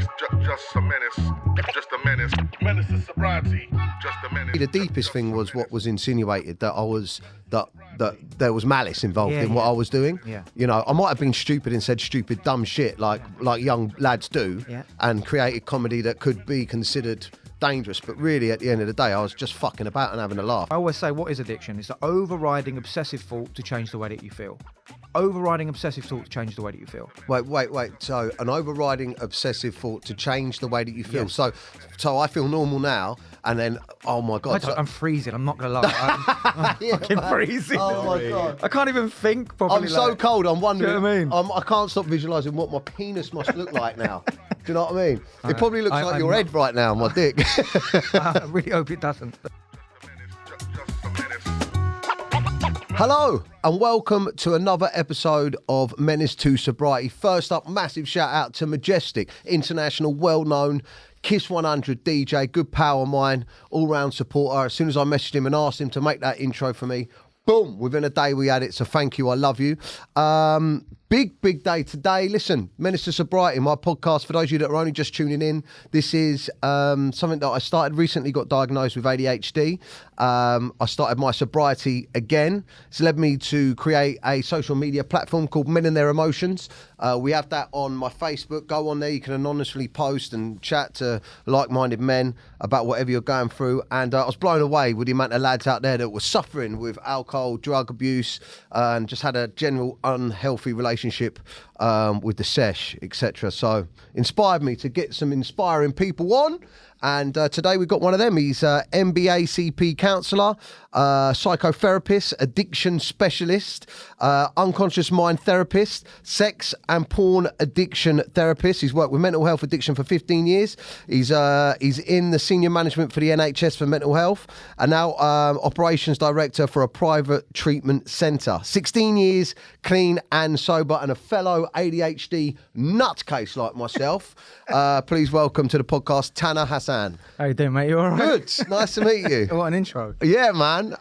Menace, just a menace. Just a menace. Menace is sobriety. Just a menace. The deepest thing was what was insinuated, that I was that there was malice involved in what I was doing. Yeah. You know, I might have been stupid and said stupid, dumb shit like young lads do, and created comedy that could be considered dangerous. But really, at the end of the day, I was just fucking about and having a laugh. I always say, what is addiction? It's the overriding obsessive thought to change the way that you feel. Overriding obsessive thought to change the way that you feel. Wait. So an overriding obsessive thought to change the way that you feel. Yeah. So I feel normal now, and then, oh my God. I'm freezing. I'm not going to lie. I'm fucking freezing. Oh my God. I can't even think properly. I'm so cold. I'm wondering. Do you know what I mean? I can't stop visualising what my penis must look like now. Do you know what I mean? It probably looks like your head right now, my dick. I really hope it doesn't. Hello and welcome to another episode of Menace to Sobriety. First up, massive shout out to Majestic, international, well-known Kiss 100 DJ, good pal of mine, all-round supporter. As soon as I messaged him and asked him to make that intro for me, boom, within a day we had it, so thank you, I love you. Big day today. Listen, Menace to Sobriety, my podcast, for those of you that are only just tuning in, this is something that I started recently, got diagnosed with ADHD. I started my sobriety again. It's led me to create a social media platform called Men and Their Emotions. We have that on my Facebook. Go on there, you can anonymously post and chat to like-minded men about whatever you're going through. And I was blown away with the amount of lads out there that were suffering with alcohol, drug abuse, and just had a general unhealthy relationship with the sesh, etc. So inspired me to get some inspiring people on. And today we've got one of them. He's MBACP Counsellor, Psychotherapist, Addiction Specialist, Unconscious Mind Therapist, Sex and Porn Addiction Therapist. He's worked with mental health addiction for 15 years. He's in the senior management for the NHS for mental health, and now Operations Director for a private treatment centre. 16 years clean and sober, and a fellow ADHD nutcase like myself. Please welcome to the podcast, Tana Hassan. How you doing, mate? You all right? Good. Nice to meet you. What an intro. Yeah, man.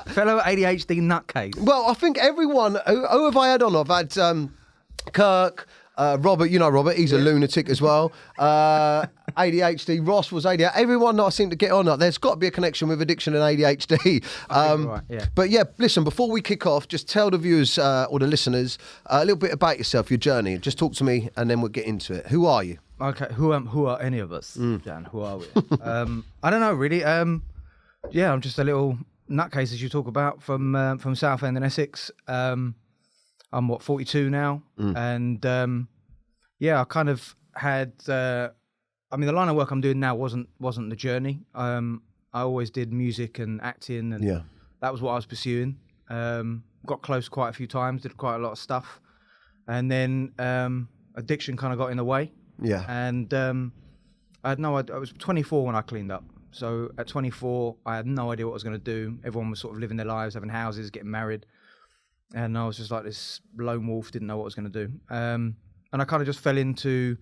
Fellow ADHD nutcase. Well, I think everyone, who have I had on? I've had Kirk, Robert, you know Robert, he's a lunatic as well. ADHD, Ross was ADHD. Everyone that I seem to get on, there's got to be a connection with addiction and ADHD. Right, yeah. But yeah, listen, before we kick off, just tell the viewers or the listeners a little bit about yourself, your journey. Just talk to me and then we'll get into it. Who are you? Okay, who are any of us, Dan? Who are we? I don't know, really. Yeah, I'm just a little nutcase, as you talk about, from Southend in Essex. I'm 42 now, and yeah, I kind of had. I mean, the line of work I'm doing now wasn't the journey. I always did music and acting, and that was what I was pursuing. Got close quite a few times, did quite a lot of stuff, and then addiction kind of got in the way. Yeah. And I was 24 when I cleaned up. So at 24, I had no idea what I was going to do. Everyone was sort of living their lives, having houses, getting married. And I was just like this lone wolf, didn't know what I was going to do. And I kind of just fell into,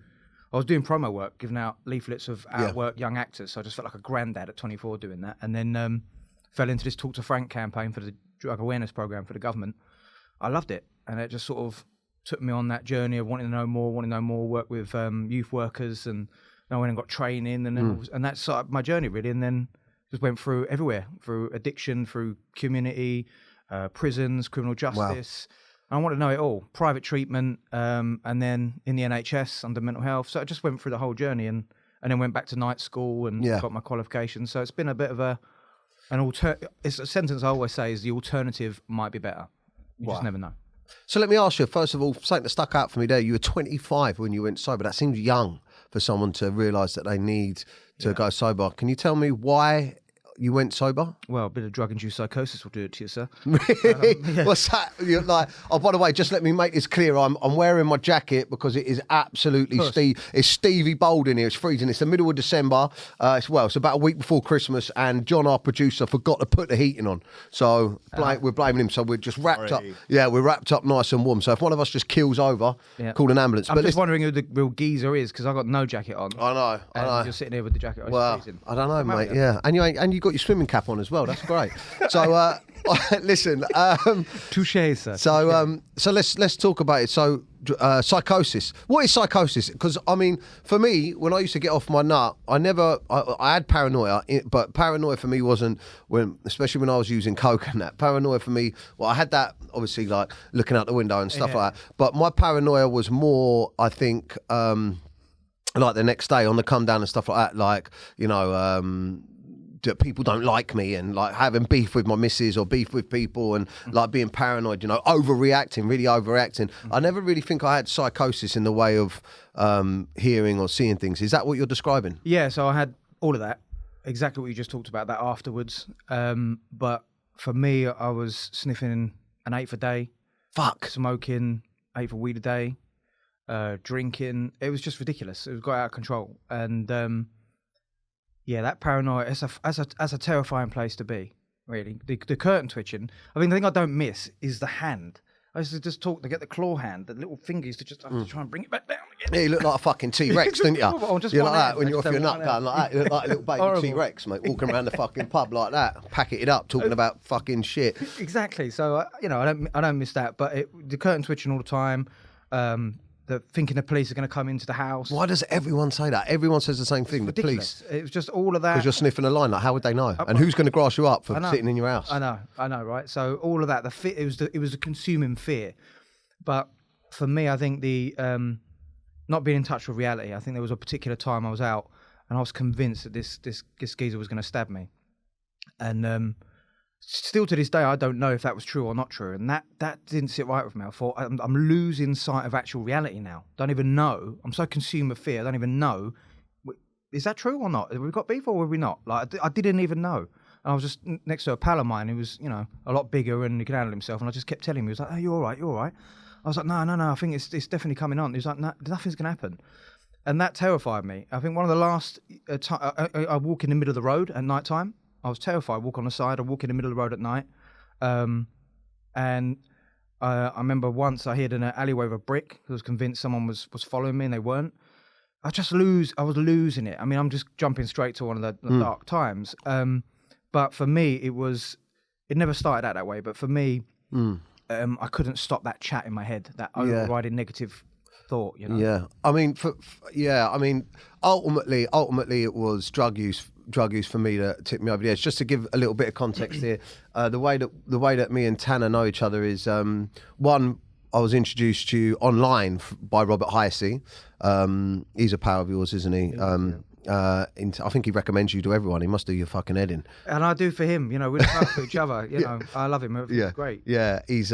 I was doing promo work, giving out leaflets of out work young actors. So I just felt like a granddad at 24 doing that. And then fell into this Talk to Frank campaign for the drug awareness program for the government. I loved it. And it just sort of took me on that journey of wanting to know more, work with youth workers, and I went and got training, and then and that's sort of my journey really. And then just went through everywhere, through addiction, through community, prisons, criminal justice. And I wanted to know it all, private treatment, and then in the NHS under mental health. So I just went through the whole journey, and then went back to night school and got my qualifications. So it's been a bit of it's a sentence I always say is the alternative might be better. You just never know. So let me ask you, first of all, something that stuck out for me there, you were 25 when you went sober. That seems young for someone to realise that they need to go sober. Can you tell me why you went sober? Well, a bit of drug-induced psychosis will do it to you, sir. Really? What's that? You're like, oh, by the way, just let me make this clear. I'm wearing my jacket because it is absolutely it's Stevie Bold in here. It's freezing. It's the middle of December. It's about a week before Christmas, and John, our producer, forgot to put the heating on. So we're blaming him. So we're just wrapped up. Yeah, we're wrapped up nice and warm. So if one of us just kills over, call an ambulance. I'm just wondering who the real geezer is, because I got no jacket on. I know. And you're sitting here with the jacket on. Well, I don't know, mate. Yeah, and you got got your swimming cap on as well. That's great. So, listen. Touché, sir. So let's talk about it. So, psychosis. What is psychosis? Because I mean, for me, when I used to get off my nut, I had paranoia, but paranoia for me wasn't especially when I was using coke and that. Paranoia for me, well, I had that obviously like looking out the window and stuff like that. But my paranoia was more, I think, like the next day on the come down and stuff like that. Like, you know, that people don't like me and like having beef with my missus or beef with people and like being paranoid, you know, really overreacting. I never really think I had psychosis in the way of hearing or seeing things. Is that what you're describing? Yeah, so I had all of that, exactly what you just talked about, that afterwards. But for me, I was sniffing an eighth a day. Fuck. Smoking 8 for weed a day. Drinking. It was just ridiculous. It was got out of control. And yeah, that paranoia, as a terrifying place to be, really. The curtain twitching. I mean, the thing I don't miss is the hand. I used to just talk to get the claw hand, the little fingers to just try and bring it back down again. Yeah, you look like a fucking T-Rex, didn't you? You're like that when you're off your nut gun like that. You look like a little baby T-Rex, mate, walking around the fucking pub like that, packeted up, talking about fucking shit. Exactly. So, you know, I don't miss that. But the curtain twitching all the time, the thinking the police are going to come into the house. Why does everyone say that? Everyone says the same thing, the police. It was just all of that. Because you're sniffing a line, like how would they know? And who's going to grass you up for sitting in your house? I know, right? So all of that, it was a consuming fear. But for me, I think the not being in touch with reality, I think there was a particular time I was out and I was convinced that this geezer was going to stab me. And still to this day, I don't know if that was true or not true. And that didn't sit right with me. I thought, I'm losing sight of actual reality now. Don't even know. I'm so consumed with fear. I don't even know. Is that true or not? Have we got beef or have we not? Like, I didn't even know. And I was just next to a pal of mine who was, you know, a lot bigger and he could handle himself. And I just kept telling him, he was like, oh, you're all right, you're all right. I was like, no, I think it's definitely coming on. He was like, no, nothing's going to happen. And that terrified me. I think one of the last I walk in the middle of the road at night time. I was terrified. I walk on the side. I walk in the middle of the road at night. And I remember once I hid in an alleyway with a brick. I was convinced someone was following me and they weren't. I was losing it. I mean, I'm just jumping straight to one of the dark times. But for me, it never started out that way. But for me, I couldn't stop that chat in my head, that overriding negative thought, you know? Yeah. I mean, ultimately it was drug use for me that tipped me over the edge. Just to give a little bit of context here, the way that me and Tana know each other is one, I was introduced to you online by Robert Hyacey. He's a pal of yours, isn't he? I think he recommends you to everyone. He must do your fucking head in. And I do for him. You know, we look out for each other. You know, I love him. It's great. Yeah, he's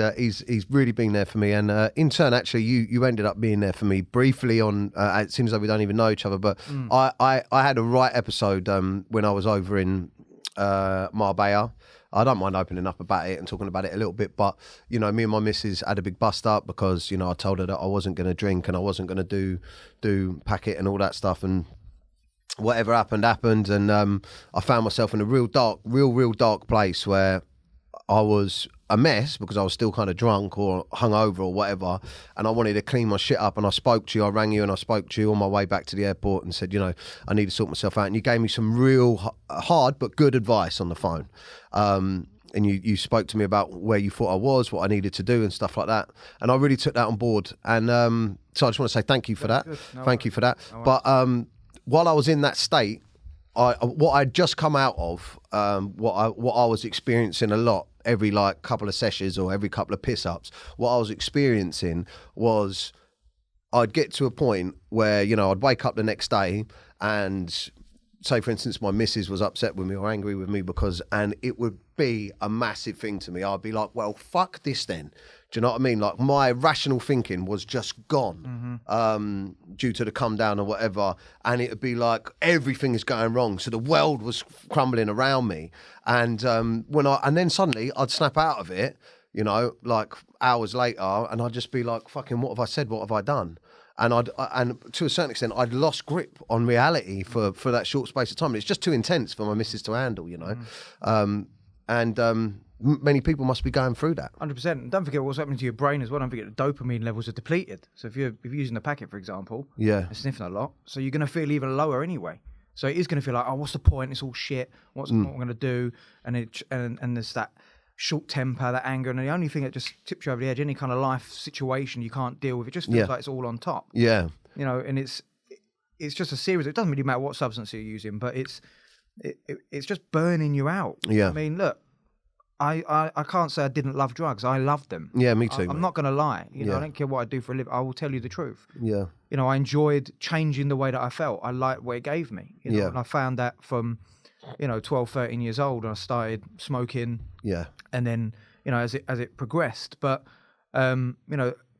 really been there for me. And in turn, actually, you ended up being there for me briefly on. It seems like we don't even know each other, but I had a right episode when I was over in Marbella. I don't mind opening up about it and talking about it a little bit, but, you know, me and my missus had a big bust up because, you know, I told her that I wasn't going to drink and I wasn't going to do packet and all that stuff, and whatever happened, and I found myself in a real dark place where I was a mess because I was still kind of drunk or hungover or whatever, and I wanted to clean my shit up. And I spoke to you, I rang you and I spoke to you on my way back to the airport and said, you know, I need to sort myself out. And you gave me some real hard but good advice on the phone. And you spoke to me about where you thought I was, what I needed to do and stuff like that. And I really took that on board. And so I just want to say thank you for that. Thank you for that. But while I was in that state, what I'd just come out of, what I was experiencing a lot, every like couple of sessions or every couple of piss-ups, what I was experiencing was I'd get to a point where, you know, I'd wake up the next day and say, for instance, my missus was upset with me or angry with me and it would be a massive thing to me. I'd be like, well, fuck this then. Do you know what I mean? Like, my rational thinking was just gone due to the come down or whatever. And it would be like everything is going wrong. So the world was crumbling around me. And then suddenly I'd snap out of it, you know, like hours later, and I'd just be like, fucking, what have I said? What have I done? And and to a certain extent, I'd lost grip on reality for that short space of time. It's just too intense for my missus to handle, you know. Many people must be going through that. 100%. And don't forget what's happening to your brain as well. Don't forget the dopamine levels are depleted. So if you're using a packet, for example, you're sniffing a lot, so you're going to feel even lower anyway. So it is going to feel like, oh, what's the point? It's all shit. What am I going to do? And there's that short temper, that anger, and the only thing that just tips you over the edge, any kind of life situation you can't deal with, it just feels like it's all on top. Yeah. You know, and it's just a series. It doesn't really matter what substance you're using, but it's just burning you out. Yeah. I mean, look, I can't say I didn't love drugs. I loved them. Yeah, me too. I'm not going to lie. You know, I don't care what I do for a living. I will tell you the truth. Yeah. You know, I enjoyed changing the way that I felt. I liked what it gave me. You know, and I found that from, 12, 13 years old, and I started smoking. Yeah. And then, as it progressed, but,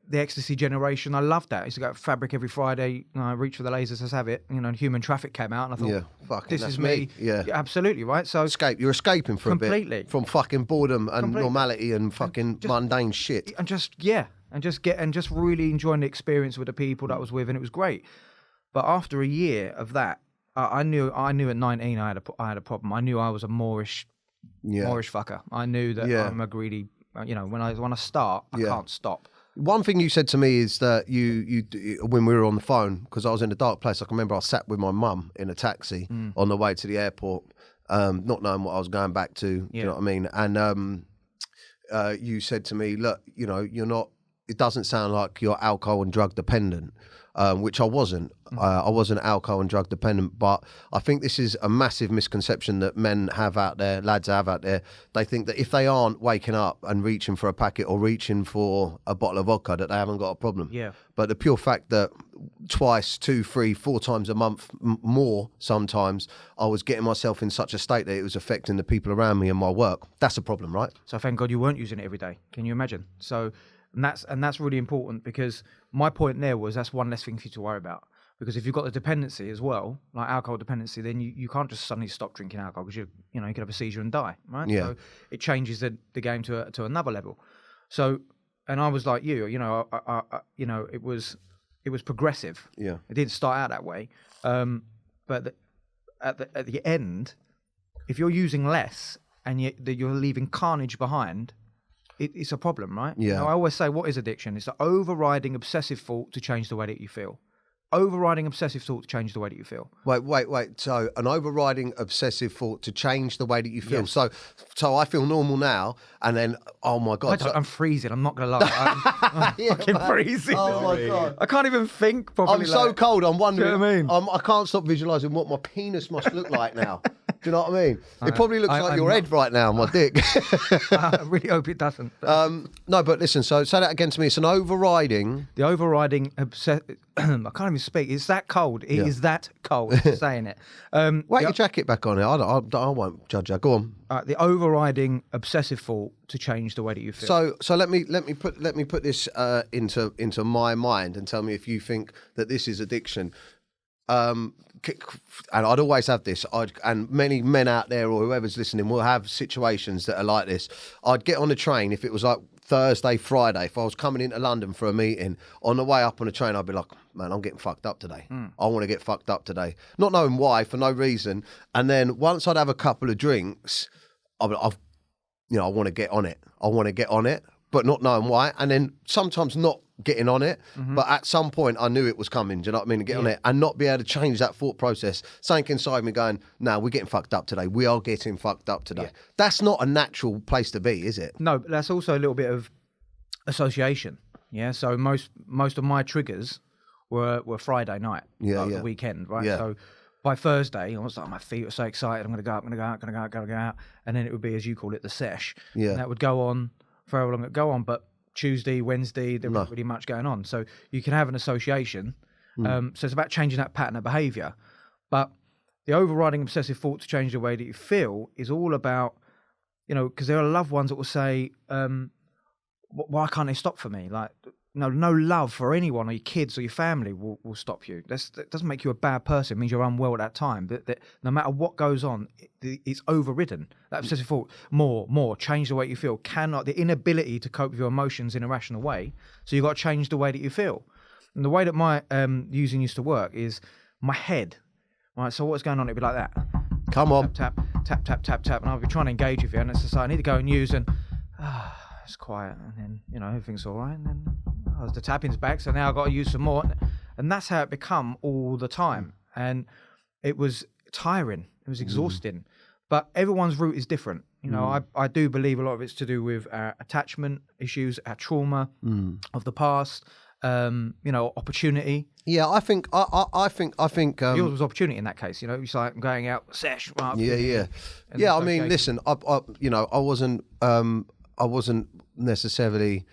the ecstasy generation, I loved that. I used to go to Fabric every Friday. I reach for the lasers, let's have it. Human Traffic came out, and I thought, this is me. Yeah, absolutely, right? So you're escaping for completely. A bit from fucking boredom and normality and fucking mundane shit. And just really enjoying the experience with the people that I was with, and it was great. But after a year of that, I knew at 19 I had a problem. I knew I was a Moorish fucker. I knew that I'm a greedy. When I start, I can't stop. One thing you said to me is that you when we were on the phone, because I was in a dark place, I can remember I sat with my mum in a taxi on the way to the airport, not knowing what I was going back to, do you know what I mean? And you said to me, look, you're not, it doesn't sound like you're alcohol and drug dependent, which I wasn't. I wasn't alcohol and drug dependent, but I think this is a massive misconception that men have out there, lads have out there. They think that if they aren't waking up and reaching for a packet or reaching for a bottle of vodka, that they haven't got a problem. Yeah. But the pure fact that twice, 2, 3, 4 times a month, more sometimes, I was getting myself in such a state that it was affecting the people around me and my work. That's a problem, right? So thank God you weren't using it every day. Can you imagine? So, and that's really important, because my point there was that's one less thing for you to worry about. Because if you've got the dependency as well, like alcohol dependency, then you can't just suddenly stop drinking alcohol, because you could have a seizure and die, right? Yeah. So it changes the game to another level. So, and I was like you, it was progressive. Yeah. It didn't start out that way, but at the end, if you're using less and you're leaving carnage behind, it's a problem, right? Yeah. I always say, what is addiction? It's the overriding obsessive thought to change the way that you feel. Overriding obsessive thought to change the way that you feel. Wait. So an overriding obsessive thought to change the way that you feel. Yes. So I feel normal now, and then, oh my God. I'm freezing. I'm not going to lie. I'm fucking freezing. Oh my God. I can't even think properly. I'm so cold. I'm wondering. Do you know what I mean? I can't stop visualising what my penis must look like now. Do you know what I mean? It probably looks like your head right now, my dick. I really hope it doesn't. No, but listen, so say that again to me. It's an overriding... The overriding... I can't even speak. It's that cold. It is that cold saying it. Wait your jacket back on it. I won't judge that. Go on. The overriding obsessive thought to change the way that you feel. So let me put this into my mind and tell me if you think that this is addiction. And I'd always have this, and many men out there or whoever's listening will have situations that are like this. I'd get on a train, if it was like Thursday, Friday, if I was coming into London for a meeting, on the way up on the train, I'd be like, man, I'm getting fucked up today. I want to get fucked up today. Not knowing why, for no reason. And then once I'd have a couple of drinks, I want to get on it. But not knowing why, and then sometimes not getting on it, but at some point I knew it was coming, do you know what I mean, to get on it, and not be able to change that thought process, something inside me going, no, we're getting fucked up today, we are getting fucked up today. That's not a natural place to be, is it? No, but that's also a little bit of association, so most of my triggers were Friday night, the weekend, right? So by Thursday, I was like, my feet were so excited, I'm going to go out, and then it would be, as you call it, the sesh, and that would go on for how long it go on, but Tuesday, Wednesday, there wasn't really much going on. So you can have an association. So it's about changing that pattern of behaviour. But the overriding obsessive thought to change the way that you feel is all about, because there are loved ones that will say, why can't they stop for me? Like, no love for anyone or your kids or your family will stop you. That doesn't make you a bad person. It means you're unwell at that time. That no matter what goes on, it's overridden. That obsessive thought, more, change the way you feel. The inability to cope with your emotions in a rational way. So you've got to change the way that you feel. And the way that my using used to work is my head. Right, so what's going on? It'd be like that. Come on. Tap, tap, tap, tap, tap. And I'll be trying to engage with you. And it's just like, I need to go and use, and it's quiet. And then, everything's all right. And then the tapping's back, so now I've got to use some more. And that's how it become all the time. And it was tiring. It was exhausting. But everyone's route is different. You know, I do believe a lot of it's to do with our attachment issues, our trauma of the past, you know, opportunity. Yeah, I think Yours was opportunity in that case, you know. It's like going out, sesh, right. Yeah. I mean, listen, I you know, I wasn't necessarily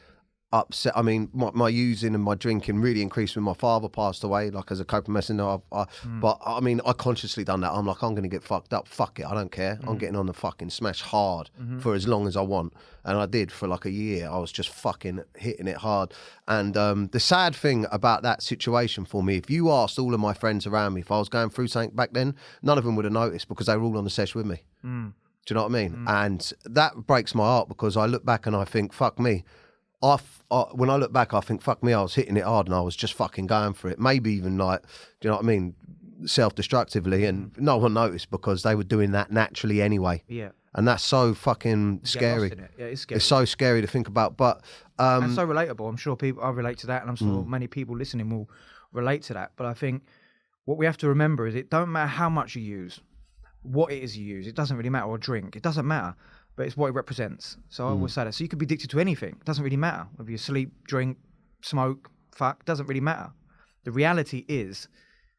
upset. I mean, my using and my drinking really increased when my father passed away, like as a coping mechanism. But I mean, I consciously done that. I'm like, I'm going to get fucked up. Fuck it, I don't care. I'm getting on the fucking smash hard for as long as I want. And I did for like a year. I was just fucking hitting it hard. And the sad thing about that situation for me, if you asked all of my friends around me if I was going through something back then, none of them would have noticed because they were all on the sesh with me. Do you know what I mean? And that breaks my heart because I look back and I think, fuck me. When I look back, I think, fuck me, I was hitting it hard and I was just fucking going for it. Maybe even like, do you know what I mean? Self-destructively, and no one noticed because they were doing that naturally anyway. Yeah. And that's so fucking scary. Yeah, it's scary. It's so scary to think about. But and so relatable. I'm sure I relate to that, and I'm sure many people listening will relate to that. But I think what we have to remember is it don't matter how much you use, what it is you use. It doesn't really matter, or drink. It doesn't matter. But it's what it represents. So I always say that. So you could be addicted to anything. It doesn't really matter. Whether you sleep, drink, smoke, fuck, doesn't really matter. The reality is,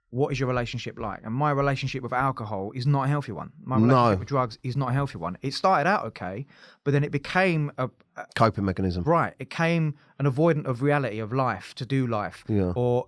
what is your relationship like? And my relationship with alcohol is not a healthy one. My relationship with drugs is not a healthy one. It started out okay, but then it became a coping mechanism. Right. It became an avoidant of reality, of life, to do life. Yeah. Or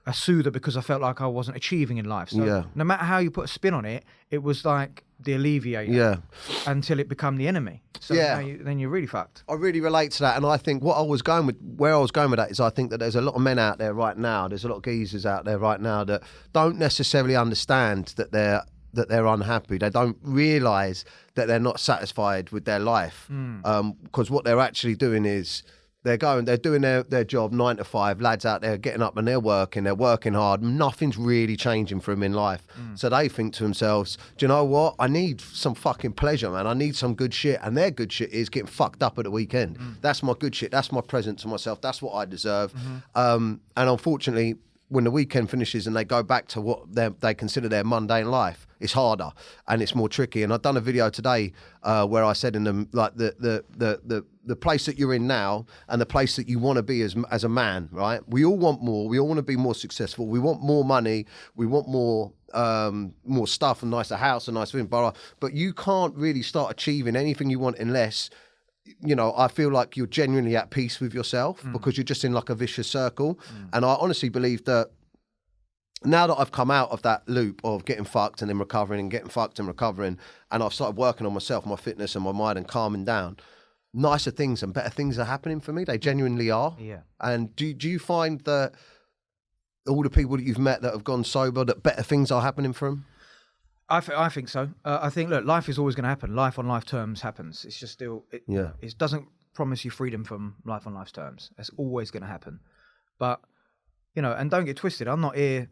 a soother because I felt like I wasn't achieving in life. So no matter how you put a spin on it, it was like the alleviator until it became the enemy. So then you're really fucked. I really relate to that, and I think where I was going with that is I think that there's a lot of men out there right now, there's a lot of geezers out there right now that don't necessarily understand that they're unhappy. They don't realise that they're not satisfied with their life, because what they're actually doing is they're doing their job 9 to 5. Lads out there getting up and they're working hard. Nothing's really changing for them in life. So they think to themselves, do you know what? I need some fucking pleasure, man. I need some good shit. And their good shit is getting fucked up at the weekend. That's my good shit. That's my present to myself. That's what I deserve. And unfortunately, when the weekend finishes and they go back to what they consider their mundane life, it's harder and it's more tricky. And I've done a video today where I said in them, like the place that you're in now and the place that you want to be as a man, right? We all want more. We all want to be more successful. We want more money. We want more stuff, a nicer house, a nice thing, but you can't really start achieving anything you want unless, you know, I feel like you're genuinely at peace with yourself, because you're just in like a vicious circle. And I honestly believe that now that I've come out of that loop of getting fucked and then recovering and getting fucked and recovering, and I've started working on myself, my fitness and my mind and calming down, nicer things and better things are happening for me. They genuinely are. Yeah. And do you find that all the people that you've met that have gone sober, that better things are happening for them? I think so. I think, look, life is always going to happen. Life on life terms happens. It's just still, it doesn't promise you freedom from life on life terms. It's always going to happen. But, you know, and don't get twisted. I'm not here,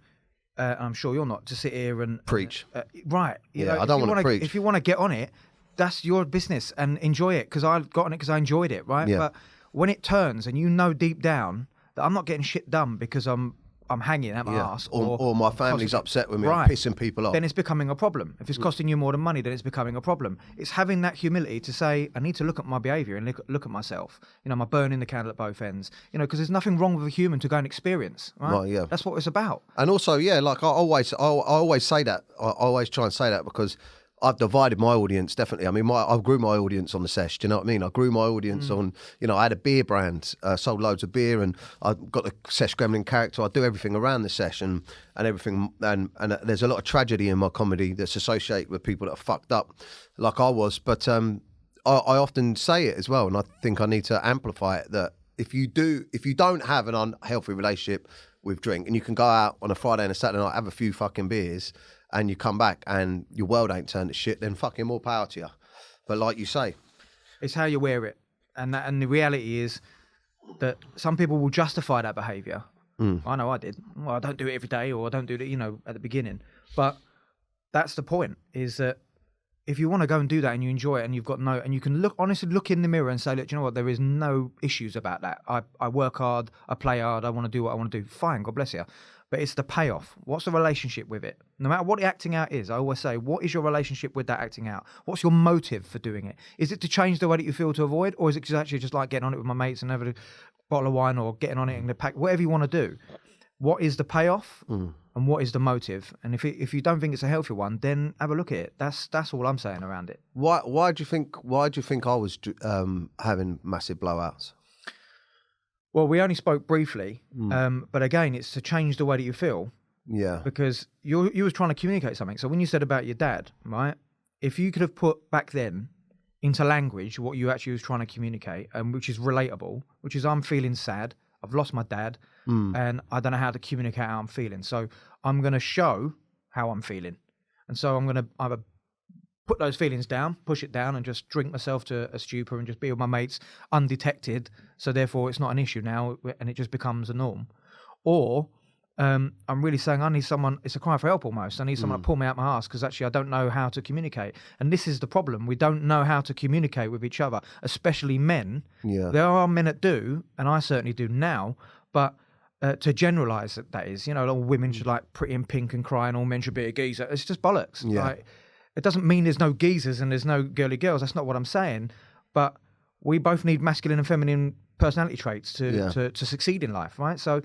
I'm sure you're not, to sit here and preach. Right. You know, I don't want to preach. If you want to get on it, that's your business and enjoy it, because I got on it because I enjoyed it, right? Yeah. But when it turns and you know deep down that I'm not getting shit done because I'm hanging at my ass, or my family's upset with me, I'm pissing people off, then it's becoming a problem. If it's costing you more than money, then it's becoming a problem. It's having that humility to say, I need to look at my behaviour and look at myself. You know, am I burning the candle at both ends? You know, because there's nothing wrong with a human to go and experience, right? Well, yeah. That's what it's about. And also, like I always say that. I always try and say that because I've divided my audience, definitely. I mean, I grew my audience on the sesh. Do you know what I mean? I grew my audience on, you know, I had a beer brand, sold loads of beer, and I got the sesh gremlin character. I do everything around the sesh and everything. And there's a lot of tragedy in my comedy that's associated with people that are fucked up, like I was. But I often say it as well, and I think I need to amplify it, that if you don't have an unhealthy relationship with drink, and you can go out on a Friday and a Saturday night, have a few fucking beers, and you come back and your world ain't turned to shit, then fucking more power to you. But like you say, it's how you wear it. And the reality is that some people will justify that behaviour. I know I did. Well, I don't do it every day, or I don't do it, you know, at the beginning. But that's the point, is that if you want to go and do that and you enjoy it and you've got and you can honestly look in the mirror and say, look, do you know what? There is no issues about that. I work hard, I play hard, I want to do what I want to do. Fine, God bless you. But it's the payoff. What's the relationship with it? No matter what the acting out is, I always say, what is your relationship with that acting out? What's your motive for doing it? Is it to change the way that you feel to avoid, or is it actually just like getting on it with my mates and having a bottle of wine, or getting on it in the pack, whatever you want to do? What is the payoff and what is the motive? And if you don't think it's a healthy one, then have a look at it. That's all I'm saying around it. Why do you think I was having massive blowouts? Well, we only spoke briefly, but again, it's to change the way that you feel. Yeah. Because you was trying to communicate something. So when you said about your dad, right? If you could have put back then into language what you actually was trying to communicate, and which is relatable, which is I'm feeling sad, I've lost my dad, and I don't know how to communicate how I'm feeling. So I'm going to show how I'm feeling. And so I'm going to either put those feelings down, push it down, and just drink myself to a stupor and just be with my mates undetected. So therefore it's not an issue now and it just becomes a norm. Or I'm really saying I need someone, it's a cry for help almost. I need someone to pull me out my arse because actually I don't know how to communicate. And this is the problem. We don't know how to communicate with each other, especially men. Yeah. There are men that do, and I certainly do now, but to generalise that is, all women should like pretty in pink and cry and all men should be a geezer. It's just bollocks. Yeah. Like, it doesn't mean there's no geezers and there's no girly girls. That's not what I'm saying. But we both need masculine and feminine personality traits to succeed in life, right? So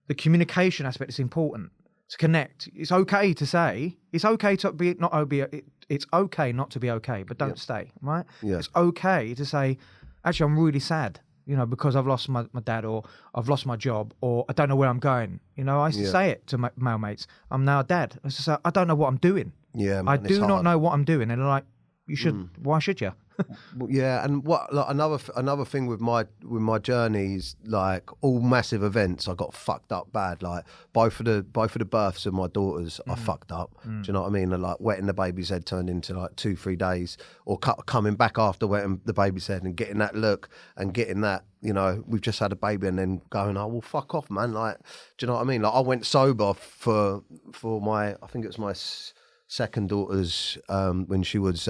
the communication aspect is important. To connect. It's okay to say. It's okay to be not OB. It's okay not to be okay, but don't stay, right? Yeah. It's okay to say, actually, I'm really sad, because I've lost my dad, or I've lost my job, or I don't know where I'm going. I used to say it to my male mates. I'm now a dad. I used to say, I don't know what I'm doing. Yeah, man, I do not know what I'm doing. And they're like, you should. Why should you? Yeah, and another thing with my journey is like all massive events. I got fucked up bad. Like both of the births of my daughters, I fucked up. Do you know what I mean? And like wetting the baby's head turned into like 2-3 days, or coming back after wetting the baby's head and getting that look and getting that. We've just had a baby, and then going, oh well, fuck off, man. Like, do you know what I mean? Like I went sober for my, I think it was my second daughter's when she was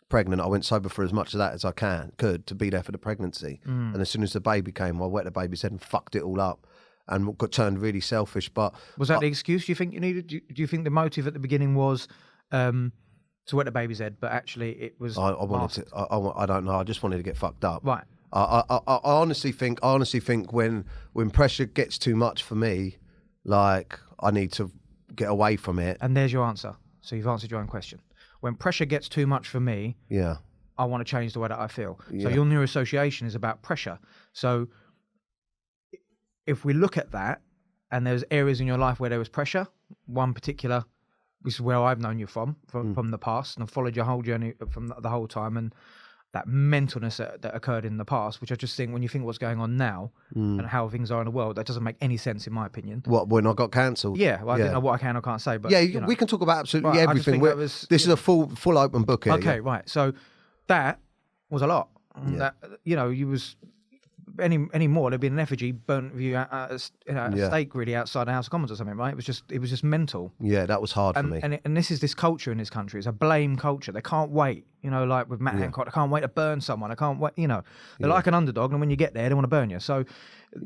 pregnant. I went sober for as much of that as I could to be there for the pregnancy. And as soon as the baby came, I wet the baby's head and fucked it all up and got turned really selfish. But was that the excuse you think you needed? Do you think the motive at the beginning was to wet the baby's head, but actually it was I wanted to, I don't know, I just wanted to get fucked up. Right. I honestly think when pressure gets too much for me, like I need to get away from it. And there's your answer. So you've answered your own question. When pressure gets too much for me, I want to change the way that I feel. So your neuroassociation is about pressure. So if we look at that, and there's areas in your life where there was pressure, one particular, this is where I've known you from the past, and I've followed your whole journey from the whole time, and that mentalness that occurred in the past, which I just think when you think what's going on now and how things are in the world, that doesn't make any sense in my opinion. What, when I got cancelled? Yeah, well, I don't know what I can or can't say, but we can talk about absolutely right, everything. This is a full open book here. Okay, right. So that was a lot. That you was any more, there'd be an effigy burnt with you at a stake really outside the House of Commons or something, right? It was just mental. Yeah, that was hard for me. And this is this culture in this country. It's a blame culture. They can't wait. Like with Matt Hancock, they can't wait to burn someone. They can't wait. They're like an underdog, and when you get there, they want to burn you. So,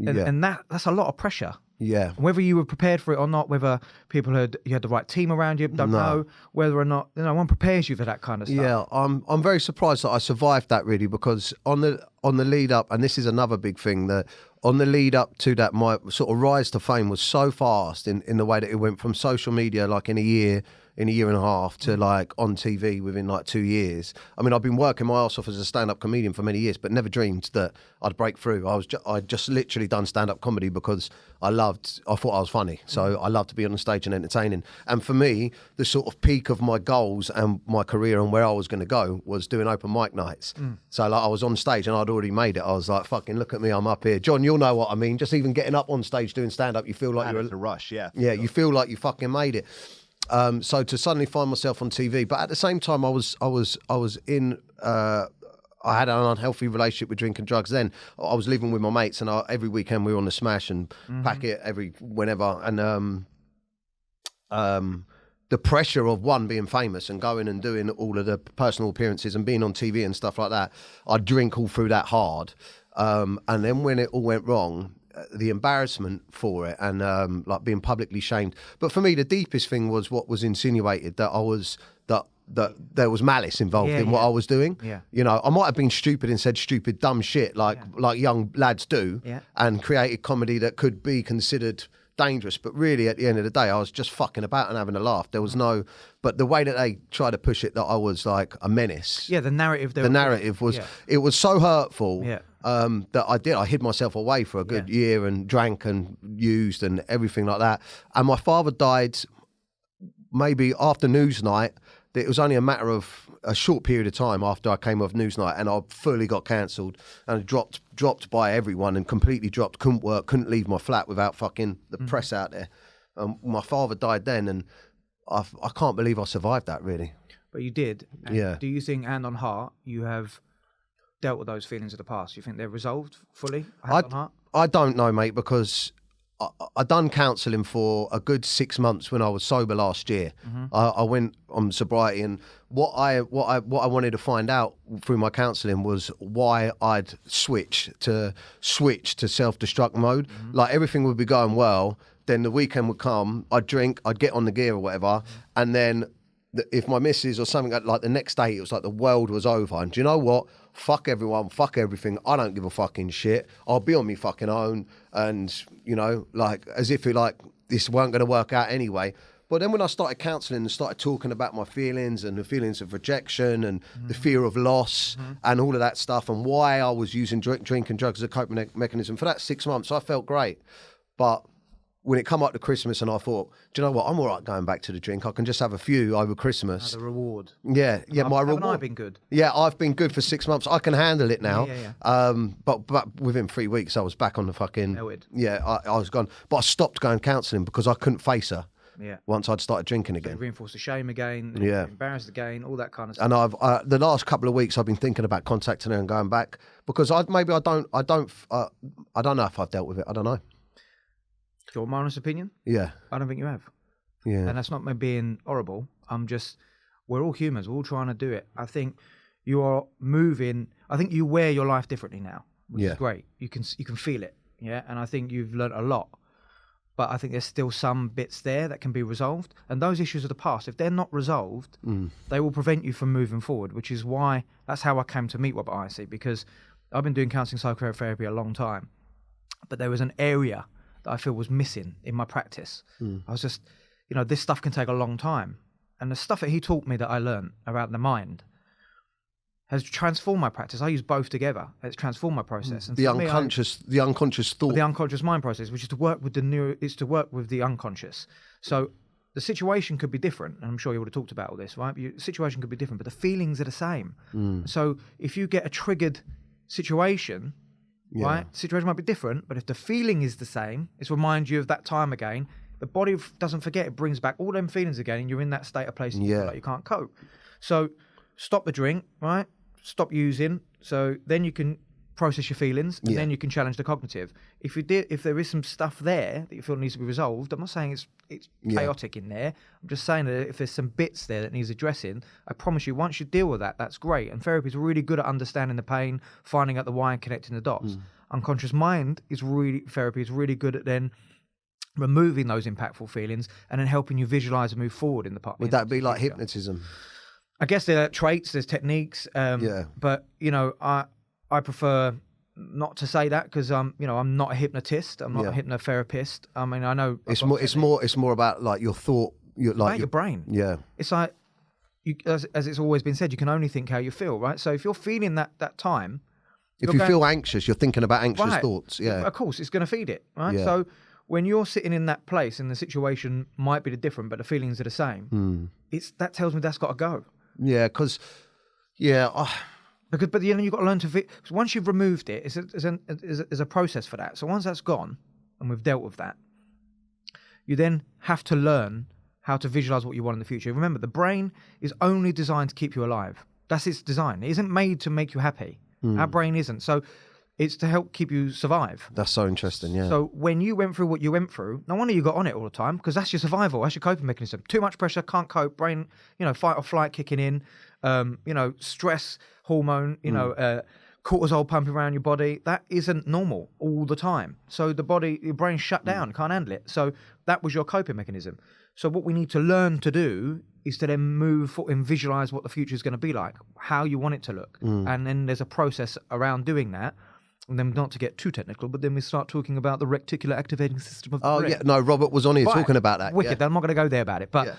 and that's a lot of pressure. Yeah. Whether you were prepared for it or not, whether you had the right team around you, don't know. Whether or not one prepares you for that kind of stuff. Yeah, I'm very surprised that I survived that really, because on the lead up, and this is another big thing, that on the lead up to that, my sort of rise to fame was so fast in the way that it went from social media like in a year and a half to like on TV within like 2 years. I mean, I've been working my ass off as a stand-up comedian for many years, but never dreamed that I'd break through. I'd just literally done stand-up comedy because I thought I was funny. So I loved to be on the stage and entertaining. And for me, the sort of peak of my goals and my career and where I was going to go was doing open mic nights. So like I was on stage and I'd already made it. I was like, fucking look at me, I'm up here. John, you'll know what I mean. Just even getting up on stage doing stand-up, you feel like you're a rush, yeah. Yeah, you feel like you fucking made it. So to suddenly find myself on TV, but at the same time, I was in. I had an unhealthy relationship with drinking drugs. Then I was living with my mates, and every weekend we were on the smash and pack it every whenever. And the pressure of one being famous and going and doing all of the personal appearances and being on TV and stuff like that, I'd drink all through that hard. And then when it all went wrong, the embarrassment for it and like being publicly shamed. But for me, the deepest thing was what was insinuated, that I was that there was malice involved in what I was doing. Yeah. You know, I might have been stupid and said stupid, dumb shit like young lads do, and created comedy that could be considered dangerous. But really, at the end of the day, I was just fucking about and having a laugh. There was no, but the way that they tried to push it, that I was like a menace. Yeah, the narrative. The narrative was, it was so hurtful. Yeah. That I hid myself away for a good year and drank and used and everything like that. And my father died maybe after Newsnight. It was only a matter of a short period of time after I came off Newsnight, and I fully got cancelled and dropped by everyone and completely dropped. Couldn't work, couldn't leave my flat without fucking the press out there. My father died then, and I can't believe I survived that, really. But you did. And Yeah. do you think, hand on heart, you have dealt with those feelings of the past? You think they're resolved fully, hand on heart? I don't know, mate, because I done counselling for a good 6 months when I was sober last year. I went on sobriety, and what I wanted to find out through my counselling was why I'd switch to self-destruct mode. Like, everything would be going well, then the weekend would come, I'd drink, I'd get on the gear or whatever, and then if my missus or something, like the next day, it was like the world was over. And do you know what? Fuck everyone, fuck everything. I don't give a fucking shit. I'll be on me fucking own. And, you know, like, as if this weren't going to work out anyway. But then when I started counselling and started talking about my feelings and the feelings of rejection and the fear of loss and all of that stuff, and why I was using drink and drugs as a coping mechanism, for that 6 months, I felt great. But when it come up to Christmas, and I thought, do you know what? I'm all right going back to the drink. I can just have a few over Christmas. The reward. Yeah, my reward. Haven't I been good? Yeah, I've been good for 6 months. I can handle it now. Yeah. But within 3 weeks, I was back on the fucking. Melted. Yeah, I was gone. But I stopped going counselling because I couldn't face her. Yeah. Once I'd started drinking again. Reinforce the shame again. Yeah. Embarrassed again. All that kind of stuff. And I've the last couple of weeks I've been thinking about contacting her and going back, because I don't know if I've dealt with it. I don't know. Your honest opinion? Yeah. I don't think you have. Yeah. And that's not me being horrible. We're all humans. We're all trying to do it. I think you are moving. I think you wear your life differently now, which is great. You can feel it. Yeah. And I think you've learned a lot. But I think there's still some bits there that can be resolved. And those issues of the past, if they're not resolved, they will prevent you from moving forward, which is why that's how I came to meet Robert IC, because I've been doing counselling psychotherapy a long time. But there was an area that I feel was missing in my practice. I was just, this stuff can take a long time. And the stuff that he taught me that I learned about the mind has transformed my practice. I use both together. It's transformed my process. And the unconscious thought. The unconscious mind process, which is to work with the unconscious. So the situation could be different, and I'm sure you would have talked about all this, right? The situation could be different, but the feelings are the same. So if you get a triggered situation, right? The situation might be different, but if the feeling is the same, it's remind you of that time again. The body doesn't forget. It brings back all them feelings again, and you're in that state of place and you feel like you can't cope. So stop the drink, right? Stop using. So then you can process your feelings, and then you can challenge the cognitive. If there is some stuff there that you feel needs to be resolved, I'm not saying it's chaotic in there. I'm just saying that if there's some bits there that needs addressing, I promise you, once you deal with that, that's great. And therapy is really good at understanding the pain, finding out the why, and connecting the dots. Unconscious mind therapy is really good at then removing those impactful feelings and then helping you visualize and move forward in the part. Would that be like hypnotism? I guess there are traits, there's techniques. But I prefer not to say that, because I'm not a hypnotist. I'm not a hypnotherapist. I mean, I know it's more about like your thought, your brain. Yeah. It's like as it's always been said, you can only think how you feel, right? So if you're feeling that time, if you feel anxious, you're thinking about anxious thoughts. Yeah. Of course, it's going to feed it, right? Yeah. So when you're sitting in that place and the situation might be different, but the feelings are the same, that tells me that's got to go. Yeah, because but then you've got to learn to once you've removed it, there's a process for that. So once that's gone and we've dealt with that, you then have to learn how to visualize what you want in the future. Remember, the brain is only designed to keep you alive. That's its design. It isn't made to make you happy. Our brain isn't. So It's to help keep you survive. That's so interesting, yeah. So when you went through what you went through, no wonder you got on it all the time, because that's your survival, that's your coping mechanism. Too much pressure, can't cope, brain, fight or flight kicking in, stress hormone, cortisol pumping around your body. That isn't normal all the time. So your brain shut down, can't handle it. So that was your coping mechanism. So what we need to learn to do is to then move forward and visualize what the future is going to be like, how you want it to look. And then there's a process around doing that. And then not to get too technical, but then we start talking about the reticular activating system of the brain. Oh, yeah. No, Robert was on here talking about that. Wicked. I'm not going to go there about it. But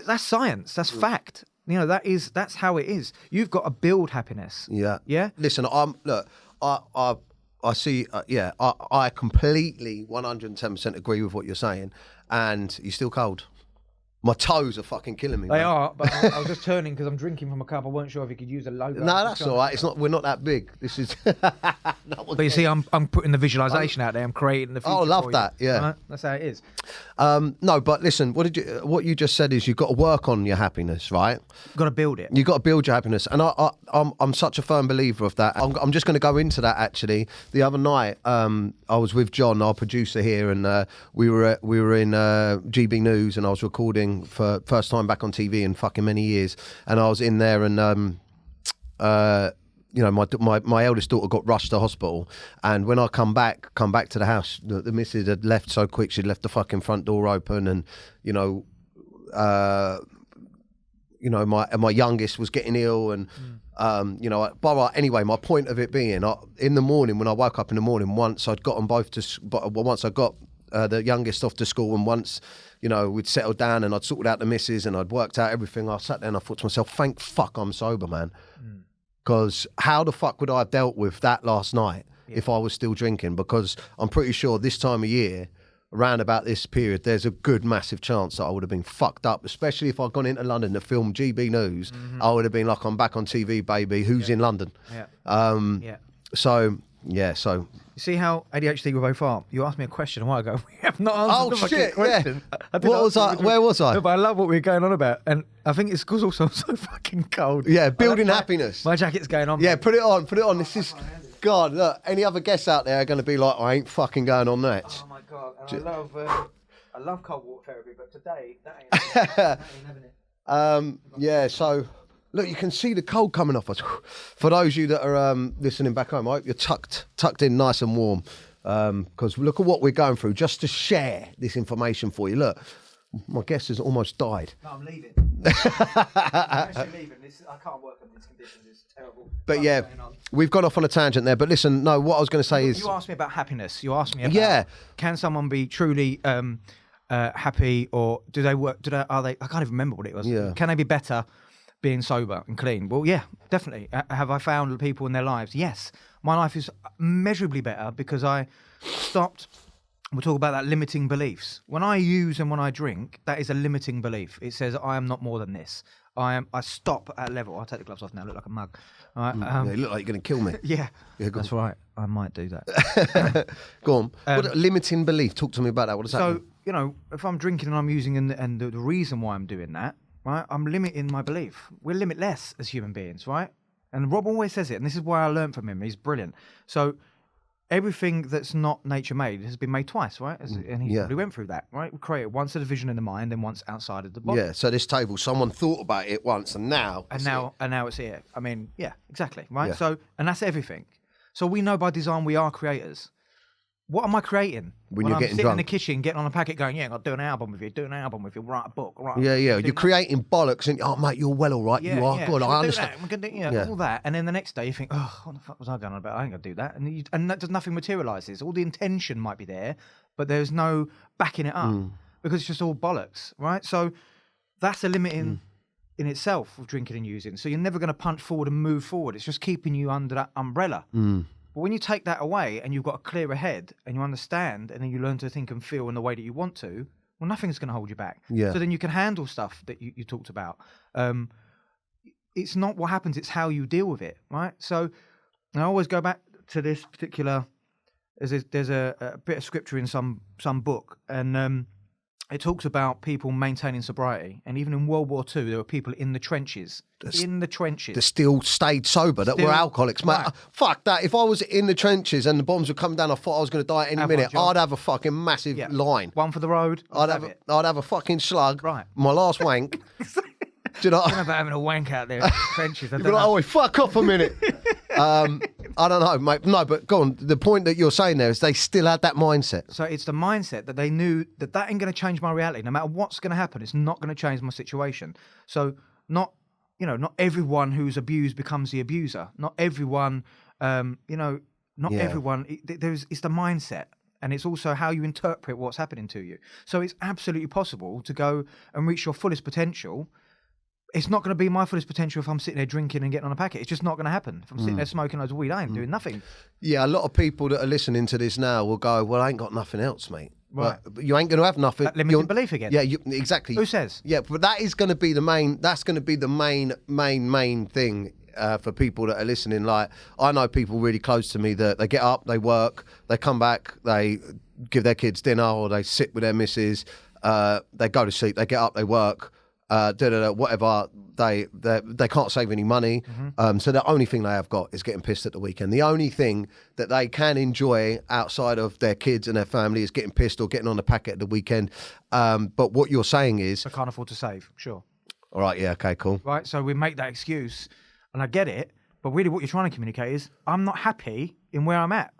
that's science. That's fact. That's how it is. You've got to build happiness. Yeah. Yeah? Listen, I see, I completely 110% agree with what you're saying. And you're still cold. My toes are fucking killing me. They are, but I was just turning because I'm drinking from a cup. I weren't sure if you could use a logo. No, that's all right. We're not that big. This is. But you see, I'm putting the visualization out there. I'm creating the future. Oh, I love that. Yeah, right? That's how it is. No, but listen, what you just said is you've got to work on your happiness, right? You've got to build it. You've got to build your happiness, and I'm such a firm believer of that. I'm just going to go into that actually. The other night, I was with John, our producer here, and we were in GB News, and I was recording for first time back on TV in fucking many years, and I was in there, and my eldest daughter got rushed to hospital, and when I come back to the house, the missus had left so quick. She'd left the fucking front door open, and my youngest was getting ill, and anyway, my point of it being, in the morning when I woke up in the morning, once I'd got them both once I got the youngest off to school, and once we'd settled down and I'd sorted out the missus and I'd worked out everything, I sat there and I thought to myself, thank fuck I'm sober, man. Because how the fuck would I have dealt with that last night if I was still drinking? Because I'm pretty sure this time of year, around about this period, there's a good massive chance that I would have been fucked up, especially if I'd gone into London to film GB News. I would have been like, I'm back on TV, baby. Who's in London? So you see how ADHD we're both are? You asked me a question a while ago. We have not answered the fucking question. Where was I? No, but I love what we were going on about. And I think it's because also I'm so fucking cold. Yeah, building happiness. My jacket's going on. Yeah, put it on. This is... God, look, any other guests out there are going to be like, I ain't fucking going on that. Oh, my God. And I love cold water therapy, but today, that ain't having it. So... Look, you can see the cold coming off us. For those of you that are listening back home, I hope you're tucked in nice and warm, because look at what we're going through just to share this information for you. Look, my guest has almost died. No, I'm leaving. I'm actually leaving. I can't work on these conditions. It's terrible. But yeah, we've gone off on a tangent there. But listen, no, what I was going to say is... You asked me about happiness. You asked me about... Can someone be truly happy, or do they work... I can't even remember what it was. Yeah. Can they be better being sober and clean? Well, yeah, definitely. Have I found people in their lives? Yes. My life is measurably better because I stopped. We'll talk about that limiting beliefs. When I use and when I drink, that is a limiting belief. It says I am not more than this. I stop at a level. I'll take the gloves off now. I look like a mug. All right, you look like you're going to kill me. Yeah, that's right. I might do that. Go on. What limiting belief? Talk to me about that. What does that mean? If I'm drinking and I'm using and the reason why I'm doing that, right, I'm limiting my belief. We're limitless as human beings, right? And Rob always says it, and this is why I learned from him. He's brilliant. So everything that's not nature made has been made twice, right? And he probably went through that, right? We created once a division in the mind, then once outside of the body. Yeah. So this table, someone thought about it once, and now it's here. I mean, yeah, exactly, right? Yeah. So, and that's everything. So we know by design we are creators. What am I creating? When you're I'm getting sitting drunk in the kitchen, getting on a packet, going, I'll do an album with you, write a book, right? Yeah. You're creating bollocks, and mate, you're well, all right. You are good. I understand. All that, and then the next day you think, what the fuck was I going on about? I ain't gonna do that, and that does nothing materialises. All the intention might be there, but there's no backing it up because it's just all bollocks, right? So that's a limiting in itself of drinking and using. So you're never going to punch forward and move forward. It's just keeping you under that umbrella. But when you take that away and you've got a clearer head and you understand and then you learn to think and feel in the way that you want to, well, nothing's going to hold you back. Yeah. So then you can handle stuff that you talked about. It's not what happens, it's how you deal with it, right? So I always go back to this particular... There's a bit of scripture in some book, and it talks about people maintaining sobriety, and even in World War II, there were people in the trenches. That still stayed sober, that were alcoholics. Mate, fuck that. If I was in the trenches and the bombs would come down, I thought I was going to die at any minute, I'd have a fucking massive line. One for the road. I'd have a fucking slug. Right. My last wank. Do you know? I don't know about having a wank out there in the trenches. You'd be like, oh, fuck off a minute. I don't know, mate. No, but go on. The point that you're saying there is they still had that mindset. So it's the mindset that they knew that ain't going to change my reality. No matter what's going to happen, it's not going to change my situation. So not everyone who's abused becomes the abuser. Not everyone, everyone. It's the mindset. And it's also how you interpret what's happening to you. So it's absolutely possible to go and reach your fullest potential. It's not going to be my fullest potential if I'm sitting there drinking and getting on a packet. It's just not going to happen. If I'm sitting there smoking loads of weed, I ain't doing nothing. Yeah, a lot of people that are listening to this now will go, well, I ain't got nothing else, mate. Right. But you ain't going to have nothing. That limiting belief again. Yeah, exactly. Who says? Yeah, but that is going to be the main, that's going to be the main thing for people that are listening. Like, I know people really close to me that they get up, they work, they come back, they give their kids dinner, or they sit with their missus, they go to sleep, they get up, they work, whatever, they can't save any money. So the only thing they have got is getting pissed at the weekend. The only thing that they can enjoy outside of their kids and their family is getting pissed or getting on the packet at the weekend. But what you're saying is... I can't afford to save, sure. All right, yeah, okay, cool. Right, so we make that excuse, and I get it, but really what you're trying to communicate is, I'm not happy in where I'm at.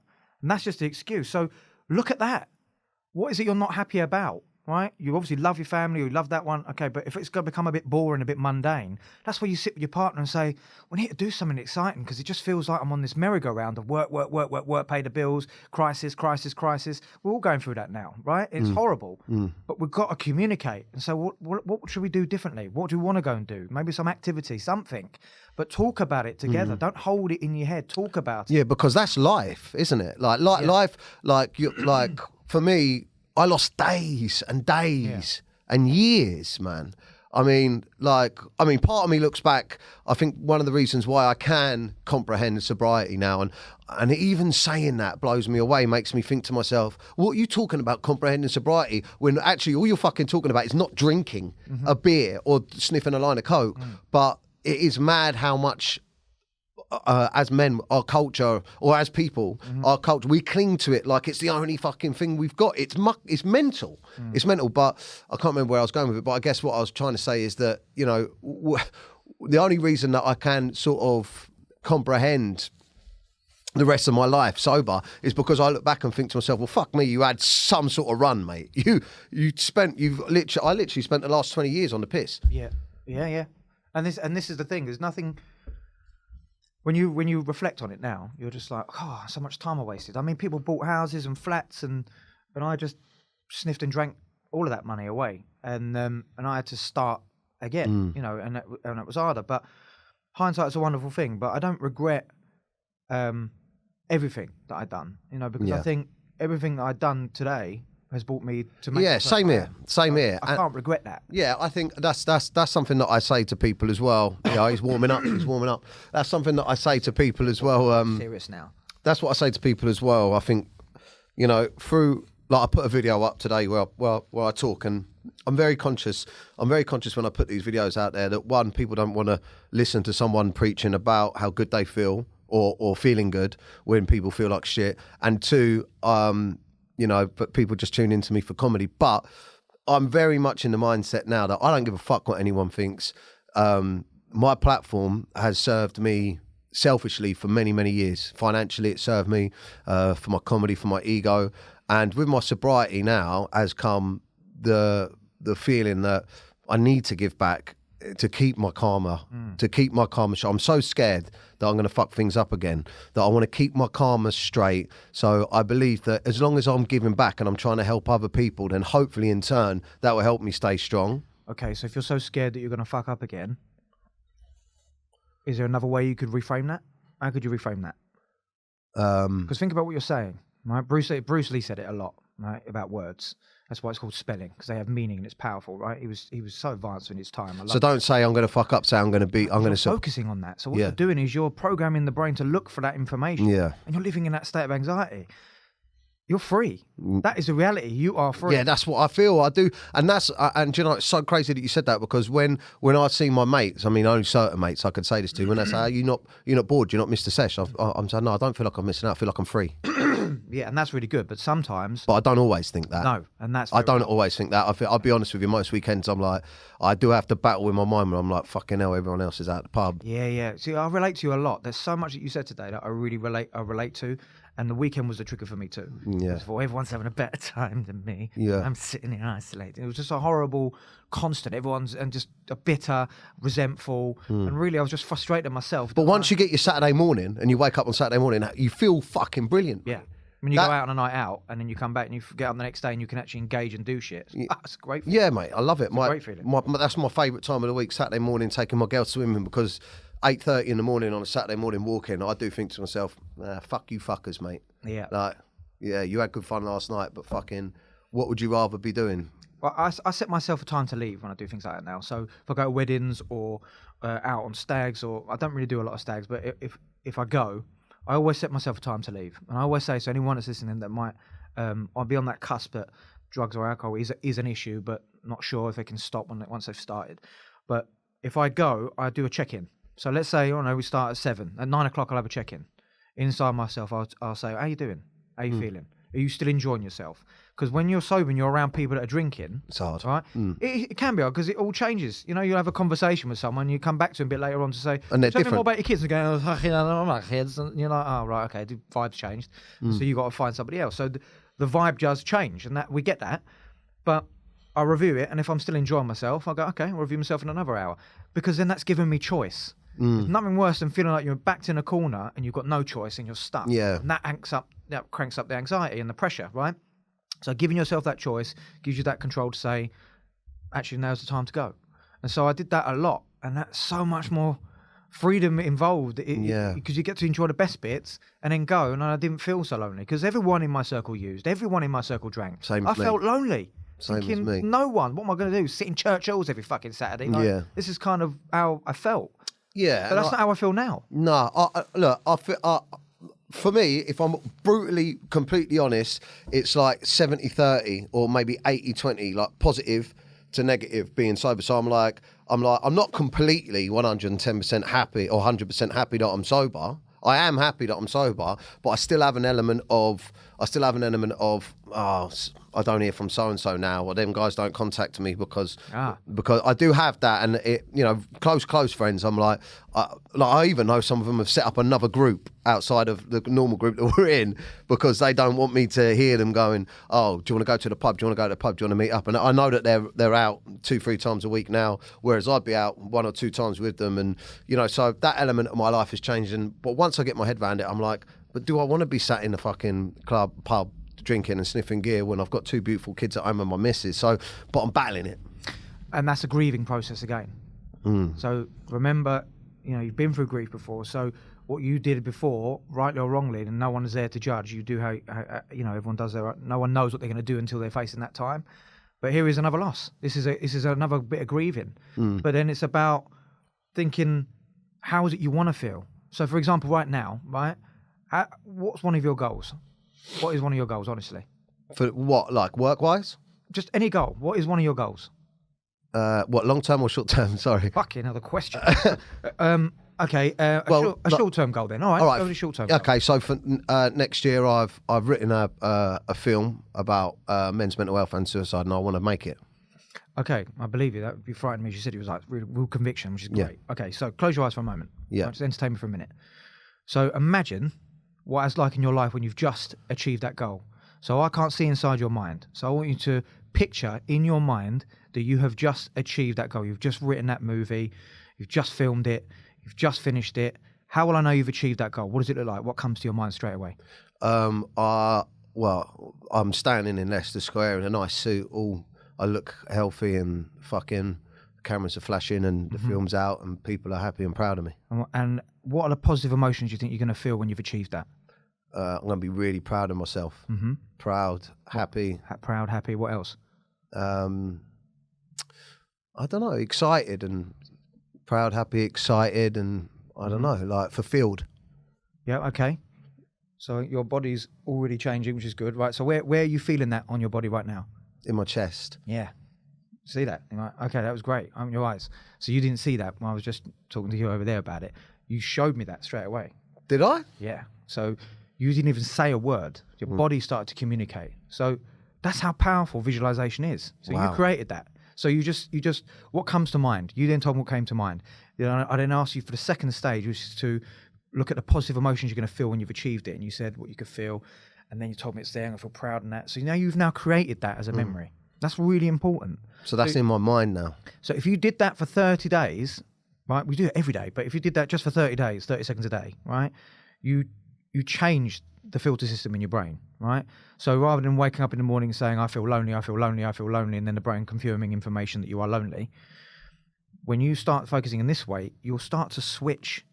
And that's just the excuse. So look at that. What is it you're not happy about? Right? You obviously love your family, you love that one. Okay, but if it's going to become a bit boring, a bit mundane, that's where you sit with your partner and say, we need to do something exciting, because it just feels like I'm on this merry-go-round of work, pay the bills, crisis. We're all going through that now, right? It's horrible. But we've got to communicate and say, what should we do differently? What do we want to go and do? Maybe some activity, something. But talk about it together. Don't hold it in your head. Talk about it. Yeah, because that's life, isn't it? Life, for me, I lost days and days and years, man. I mean, part of me looks back. I think one of the reasons why I can comprehend sobriety now, and even saying that blows me away, makes me think to myself, what are you talking about comprehending sobriety, when actually all you're fucking talking about is not drinking a beer or sniffing a line of coke, but it is mad how much... as men, our culture, or as people, our culture, we cling to it like it's the only fucking thing we've got. It's mental. It's mental, but I can't remember where I was going with it, but I guess what I was trying to say is that, the only reason that I can sort of comprehend the rest of my life sober is because I look back and think to myself, well, fuck me, you had some sort of run, mate. I literally spent the last 20 years on the piss. Yeah. And this is the thing, there's nothing... When you reflect on it now, you're just like, oh, so much time I wasted. I mean, people bought houses and flats, and I just sniffed and drank all of that money away, and I had to start again, and it was harder. But hindsight's a wonderful thing. But I don't regret everything that I'd done, because I think everything that I'd done today has brought me to make... Yeah, same here. I can't regret that. Yeah, I think that's something that I say to people as well. He's warming up. That's something that I say to people as well. Serious now. That's what I say to people as well. I think, through... Like, I put a video up today where I talk, and I'm very conscious when I put these videos out there that, one, people don't want to listen to someone preaching about how good they feel or feeling good when people feel like shit. And two, but people just tune into me for comedy. But I'm very much in the mindset now that I don't give a fuck what anyone thinks. My platform has served me selfishly for many, many years. Financially, it served me for my comedy, for my ego. And with my sobriety now has come the feeling that I need to give back to keep my karma, I'm so scared that I'm going to fuck things up again, that I want to keep my karma straight. So I believe that as long as I'm giving back and I'm trying to help other people, then hopefully in turn that will help me stay strong. Okay, so if you're so scared that you're going to fuck up again, is there another way you could reframe that? How could you reframe that? Because think about what you're saying, right? Bruce Lee said it a lot, right, about words. That's why it's called spelling, because they have meaning and it's powerful, right? He was so advanced in his time. So don't say I'm going to fuck up. Say I'm going to. Focusing on that. So what you're doing is you're programming the brain to look for that information. Yeah. And you're living in that state of anxiety. you're free. That is the reality. You are free. Yeah, that's what I feel. I do, and that's and you know, it's so crazy that you said that, because when I see my mates, I mean, only certain mates I could say this to, when they say, "Are you not bored? You're not missed a sesh?" I'm saying, no, I don't feel like I'm missing out. I feel like I'm free. Yeah, and that's really good. But sometimes, but I don't always think that. No, and that's I don't always think that. I'll be honest with you. Most weekends, I'm like, I do have to battle with my mind when I'm like, fucking hell, everyone else is at the pub. Yeah. See, I relate to you a lot. There's so much that you said today that I really relate to. And the weekend was the trigger for me too. Yeah. For everyone's having a better time than me. Yeah. I'm sitting here isolated. It was just a horrible constant. Everyone's and just a bitter, resentful, and really I was just frustrated at myself. But once you get your Saturday morning and you wake up on Saturday morning, you feel fucking brilliant. Yeah. When you go out on a night out and then you come back and you get up the next day and you can actually engage and do shit. It's a great feeling. Yeah, mate, I love it. Great feeling. That's my favourite time of the week, Saturday morning, taking my girl swimming, because 8:30 in the morning on a Saturday morning walking, I do think to myself, fuck you fuckers, mate. Yeah. Like, yeah, you had good fun last night, but fucking, what would you rather be doing? Well, I set myself a time to leave when I do things like that now. So if I go to weddings or out on stags, or I don't really do a lot of stags, but if I go, I always set myself a time to leave. And I always say, so anyone that's listening that might, I'll be on that cusp that drugs or alcohol is an issue, but not sure if they can stop once they've started. But if I go, I do a check-in. So let's say, we start at 7. At 9 o'clock, I'll have a check-in. Inside myself, I'll say, how you doing? How you feeling? Are you still enjoying yourself? Because when you're sober and you're around people that are drinking, it's hard, right? It can be hard because it all changes. You know, you'll have a conversation with someone, you come back to them a bit later on to say, and they're tell me different. more about your kids, and go, oh, I don't know my kids, and you're like, oh right, okay, the vibe's changed, so you got to find somebody else. So the vibe does change, and that we get that, but I review it, and if I'm still enjoying myself, I go, okay, I'll review myself in another hour, because then that's giving me choice. There's nothing worse than feeling like you're backed in a corner and you've got no choice and you're stuck. Yeah. And that cranks up the anxiety and the pressure, right? So giving yourself that choice gives you that control to say, actually, now's the time to go. And so I did that a lot, and that's so much more freedom involved. Because you get to enjoy the best bits and then go, and I didn't feel so lonely because everyone in my circle used, everyone in my circle drank. Same I as me. felt lonely. Same thinking, as me. no one, what am I going to do? Sit in church halls every fucking Saturday? Like, Yeah. This is kind of how I felt. Yeah. But that's not how I feel now. No, for me, if I'm brutally, completely honest, it's like 70-30 or maybe 80-20, like positive to negative being sober. So I'm not completely 110% happy or 100% happy that I'm sober. I am happy that I'm sober, but I still have an element of, I don't hear from so-and-so now, or them guys don't contact me because I do have that. And it, close friends, I'm like I even know some of them have set up another group outside of the normal group that we're in because they don't want me to hear them going, oh, do you want to go to the pub? Do you want to go to the pub? Do you want to meet up? And I know that they're out 2-3 times a week now, whereas I'd be out 1 or 2 times with them. And, so that element of my life has changed. But once I get my head around it, I'm like, but do I want to be sat in the fucking pub drinking and sniffing gear when I've got 2 beautiful kids at home and my missus? But I'm battling it. And that's a grieving process again. So remember, you've been through grief before. So what you did before, rightly or wrongly, and no one is there to judge. You do how everyone does no one knows what they're going to do until they're facing that time. But here is another loss. This is another bit of grieving. But then it's about thinking, how is it you want to feel? So for example, right now, right, what's one of your goals? What is one of your goals, honestly? For what, like work-wise? Just any goal. What is one of your goals? What, long-term or short-term? Sorry. Fucking another question. Okay, a short-term goal then. All right. Go with a short-term goal. Okay, so for next year, I've written a film about men's mental health and suicide, and I want to make it. Okay, I believe you. That would be frightening me. You said it was like real conviction, which is great. Yeah. Okay, so close your eyes for a moment. Yeah. Right, just entertain me for a minute. So imagine what it's like in your life when you've just achieved that goal. So I can't see inside your mind. So I want you to picture in your mind that you have just achieved that goal. You've just written that movie. You've just filmed it. You've just finished it. How will I know you've achieved that goal? What does it look like? What comes to your mind straight away? Well, I'm standing in Leicester Square in a nice suit. I look healthy and fucking cameras are flashing and the film's out and people are happy and proud of me. And what are the positive emotions you think you're going to feel when you've achieved that? I'm going to be really proud of myself. Proud, happy. Proud, happy. What else? I don't know, excited and proud, happy, excited and I don't know, like fulfilled. Yeah, okay. So your body's already changing, which is good, right? So where are you feeling that on your body right now? In my chest. Yeah. See that? You're like, okay, that was great. Open your eyes. So you didn't see that when I was just talking to you over there about it. You showed me that straight away. Did I? Yeah. So you didn't even say a word. Your body started to communicate. So that's how powerful visualization is. So you created that. So you just, what comes to mind? You then told me what came to mind. You know, I then asked you for the second stage, which is to look at the positive emotions you're going to feel when you've achieved it. And you said what you could feel. And then you told me it's there and I feel proud in that. So now you've now created that as a memory. That's really important. So that's in my mind now. So if you did that for 30 days, right, we do it every day, but if you did that just for 30 days, 30 seconds a day, right, you changed the filter system in your brain, right? So rather than waking up in the morning saying, I feel lonely, I feel lonely, I feel lonely, and then the brain confirming information that you are lonely, when you start focusing in this way, you'll start to switch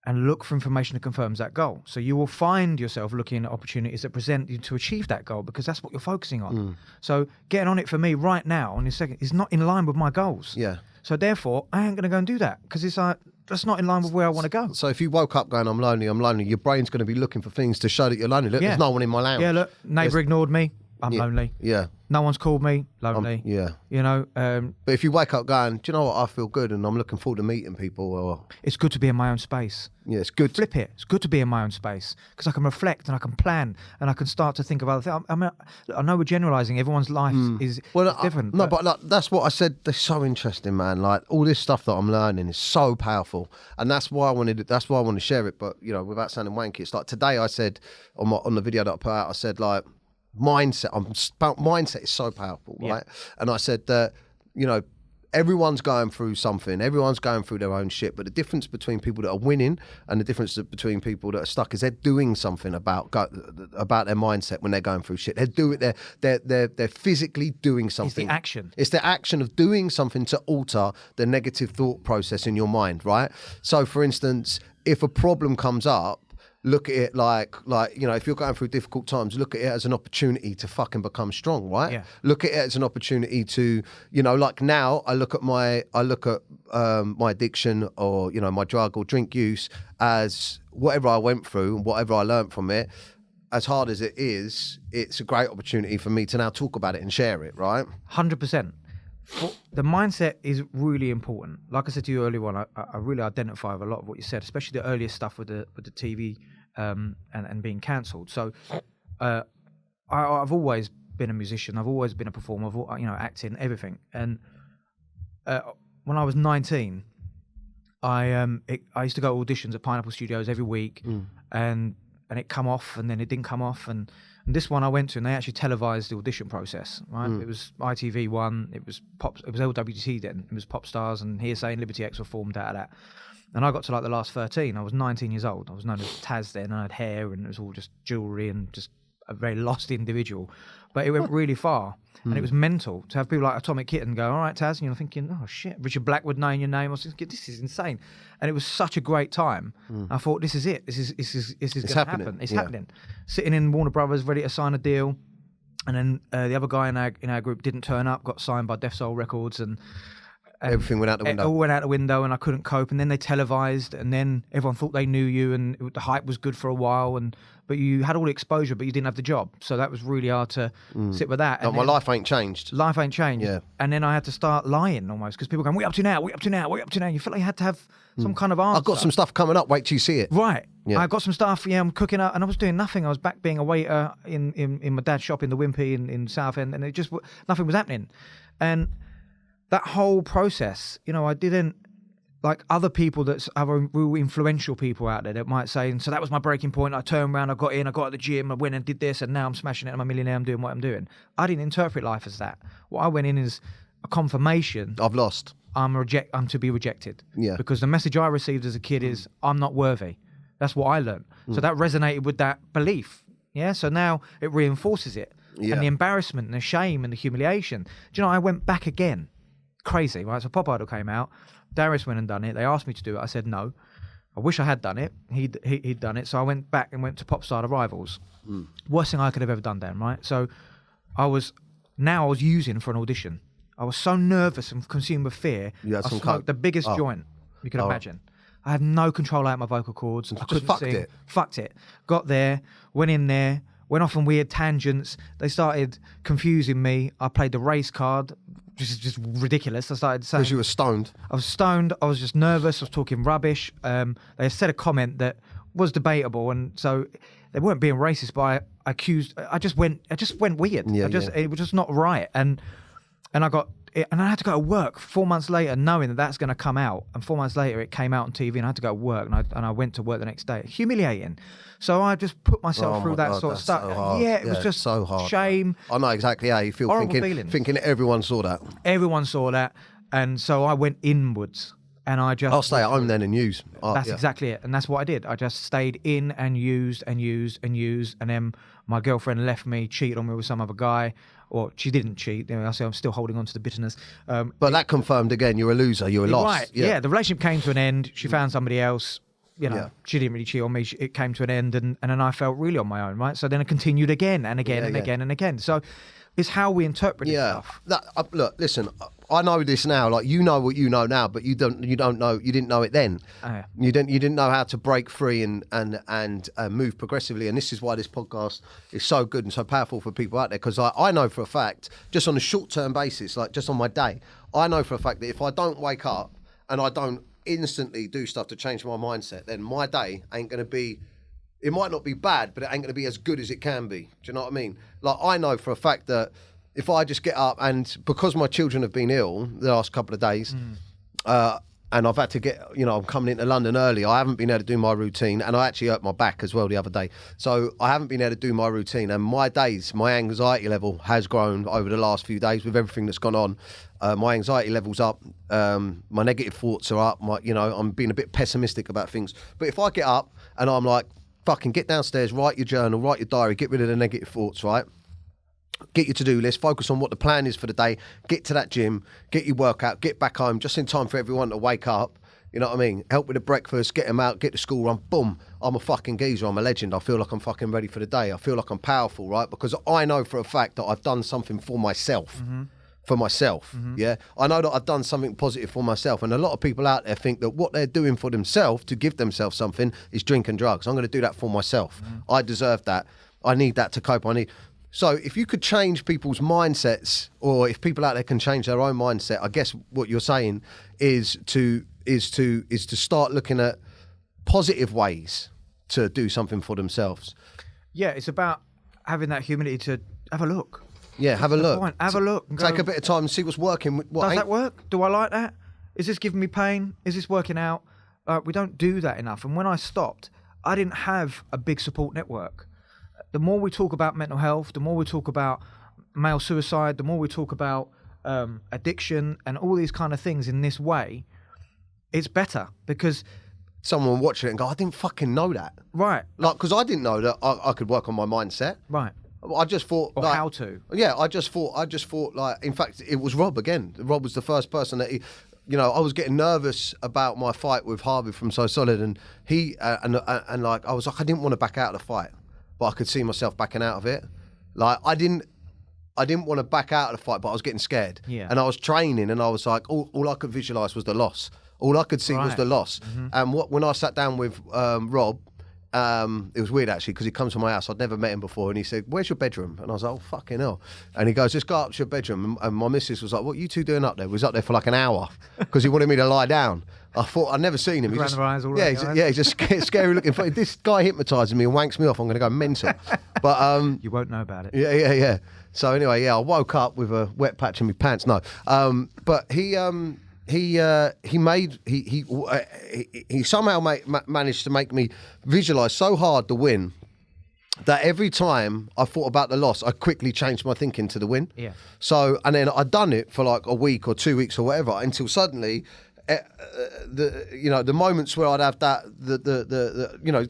and look for information that confirms that goal. So you will find yourself looking at opportunities that present you to achieve that goal because that's what you're focusing on. So getting on it for me right now in a second is not in line with my goals. Yeah. So therefore, I ain't going to go and do that because it's like, that's not in line with where I want to go. So if you woke up going, I'm lonely, your brain's going to be looking for things to show that you're lonely. Look, there's no one in my lounge. Yeah, look, neighbour ignored me. I'm lonely. Yeah. No one's called me. Lonely. Yeah. You know. But if you wake up going, do you know what? I feel good and I'm looking forward to meeting people. Or it's good to be in my own space. Yeah, it's good. Flip it. It's good to be in my own space because I can reflect and I can plan and I can start to think of other things. I know we're generalising. Everyone's life is different. No, but like, that's what I said. They're so interesting, man. Like all this stuff that I'm learning is so powerful, and that's why I wanted. That's why I want to share it. But you know, without sounding wanky, it's like today I said on the video that I put out, I said like. Mindset is so powerful, right? And I said that, you know, everyone's going through something, everyone's going through their own shit, but the difference between people that are winning and the difference between people that are stuck is they're doing something about their mindset when they're going through shit. They're physically doing something. It's the action. It's the action of doing something to alter the negative thought process in your mind, right? So for instance, if a problem comes up, look at it like you know, if you're going through difficult times, look at it as an opportunity to fucking become strong, right? Yeah. Look at it as an opportunity to, you know, like now I look at my addiction or, you know, my drug or drink use as whatever I went through and whatever I learned from it. As hard as it is, it's a great opportunity for me to now talk about it and share it, right? 100%. The mindset is really important. Like I said to you earlier on, I really identify with a lot of what you said, especially the earlier stuff with the TV and being cancelled. So I've always been a musician. I've always been a performer. You know, acting, everything. And when I was 19, I used to go to auditions at Pineapple Studios every week, and it come off, and then it didn't come off, and this one I went to, and they actually televised the audition process, right? It was ITV1, it was LWT then, it was Pop Stars and Hearsay and Liberty X were formed out of that. And I got to like the last 13, I was 19 years old. I was known as Taz then, I had hair and it was all just jewellery and just a very lost individual. But it went really far, and it was mental to have people like Atomic Kitten go, all right, Taz, and you're thinking, oh shit, Richard Blackwood knowing your name. I was thinking, this is insane. And it was such a great time. I thought, this is it. This is going to happen. It's happening. Sitting in Warner Brothers, ready to sign a deal. And then the other guy in our group didn't turn up, got signed by Def Soul Records, and everything went out the window. It all went out the window, and I couldn't cope. And then they televised, and then everyone thought they knew you, and the hype was good for a while. But you had all the exposure, but you didn't have the job. So that was really hard to sit with that. No, my life ain't changed. Life ain't changed. Yeah. And then I had to start lying almost, because people were going, what are you up to now? What are you up to now? What are you up to now? You felt like you had to have some kind of answer. I've got some stuff coming up. Wait till you see it. Right. Yeah. I got some stuff. Yeah, I'm cooking up, and I was doing nothing. I was back being a waiter in my dad's shop in the Wimpy in Southend, and it just nothing was happening. And that whole process, you know, I didn't, like other people that are real influential people out there that might say, and so that was my breaking point. I turned around, I got in, I got at the gym, I went and did this, and now I'm smashing it, I'm a millionaire, I'm doing what I'm doing. I didn't interpret life as that. What I went in is a confirmation. I've lost. I'm to be rejected. Yeah. Because the message I received as a kid is, I'm not worthy. That's what I learned. So that resonated with that belief. Yeah. So now it reinforces it. Yeah. And the embarrassment and the shame and the humiliation. Do you know, I went back again. Crazy, right? So Pop Idol came out. Darius went and done it. They asked me to do it. I said no. I wish I had done it. He'd done it. So I went back and went to Popstar The Rivals. Worst thing I could have ever done, Dan, right? So I was using for an audition. I was so nervous and consumed with fear. You had I some smoked the biggest joint you could Oh. imagine. I had no control out of my vocal cords. I couldn't fucked sing. it. Fucked it. Got there, went in there, went off on weird tangents. They started confusing me. I played the race card, which is just ridiculous. I started saying... Because you were stoned. I was stoned. I was just nervous. I was talking rubbish. They said a comment that was debatable, and so they weren't being racist, but I just went weird. Yeah, It was just not right, and I got it, and I had to go to work 4 months later, knowing that that's going to come out. And 4 months later, it came out on TV, and I had to go to work, and I went to work the next day. Humiliating. So I just put myself through that sort of stuff. So hard. Yeah, it was just so hard. shame. I know exactly how you feel. Thinking everyone saw that. Everyone saw that, and so I went inwards. And I'll stay at home then and use. That's exactly it. And that's what I did. I just stayed in and used. And then my girlfriend left me, cheated on me with some other guy. Or she didn't cheat. I say I'm still holding on to the bitterness. But that confirmed again, you're a loser. You're a loss. Right. Yeah. The relationship came to an end. She found somebody else. She didn't really cheat on me. It came to an end. And then I felt really on my own, right? So then I continued again and again and again and again. So it's how we interpret stuff. Look, listen, I know this now. Like, you know what you know now, but you don't know. You didn't know it then. Oh, yeah. You didn't know how to break free and move progressively. And this is why this podcast is so good and so powerful for people out there. Because I know for a fact, just on a short term basis, like just on my day, I know for a fact that if I don't wake up and I don't instantly do stuff to change my mindset, then my day ain't going to be. It might not be bad, but it ain't going to be as good as it can be. Do you know what I mean? Like, I know for a fact that if I just get up, and because my children have been ill the last couple of days, and I've had to get, I'm coming into London early, I haven't been able to do my routine, and I actually hurt my back as well the other day. So I haven't been able to do my routine, and my anxiety level has grown over the last few days with everything that's gone on. My anxiety level's up, my negative thoughts are up, I'm being a bit pessimistic about things. But if I get up and I'm like, fucking get downstairs, write your journal, write your diary, get rid of the negative thoughts, right? Get your to-do list, focus on what the plan is for the day, get to that gym, get your workout, get back home, just in time for everyone to wake up, you know what I mean? Help with the breakfast, get them out, get to school run, boom, I'm a fucking geezer, I'm a legend, I feel like I'm fucking ready for the day, I feel like I'm powerful, right? Because I know for a fact that I've done something for myself. Yeah, I know that I've done something positive for myself, and a lot of people out there think that what they're doing for themselves to give themselves something is drinking drugs. I'm going to do that for myself. I deserve that. I need that to cope. So if you could change people's mindsets, or if people out there can change their own mindset, I guess what you're saying is to start looking at positive ways to do something for themselves. Yeah, it's about having that humility to have a look. Yeah, have a look. Have a look. Take a bit of time and see what's working. Does that work? Do I like that? Is this giving me pain? Is this working out? We don't do that enough. And when I stopped, I didn't have a big support network. The more we talk about mental health, the more we talk about male suicide, the more we talk about addiction and all these kind of things in this way, it's better because... Someone watching it and go, I didn't fucking know that. Right. Like, because I didn't know that I could work on my mindset. Right. I just thought... Or how to. Yeah, I just thought, like, in fact, it was Rob again. Rob was the first person that I was getting nervous about my fight with Harvey from So Solid, and he, and like, I was like, I didn't want to back out of the fight, but I could see myself backing out of it. Like, I didn't want to back out of the fight, but I was getting scared. Yeah. And I was training, and I was like, all I could visualise was the loss. All I could see was the loss. And when I sat down with Rob, it was weird actually, because he comes to my house. I'd never met him before, and he said, "Where's your bedroom?" And I was like, "Oh fucking hell!" And he goes, "Just go up to your bedroom." And my missus was like, "What are you two doing up there?" We was up there for like an hour because he wanted me to lie down. I thought I'd never seen him. He's just scary looking. This guy hypnotises me and wanks me off. I'm going to go mental. But you won't know about it. Yeah. So anyway, I woke up with a wet patch in my pants. No, but he somehow managed to make me visualise so hard the win that every time I thought about the loss, I quickly changed my thinking to the win. Yeah. So, and then I'd done it for like a week or 2 weeks or whatever until suddenly, the moments where I'd have that, the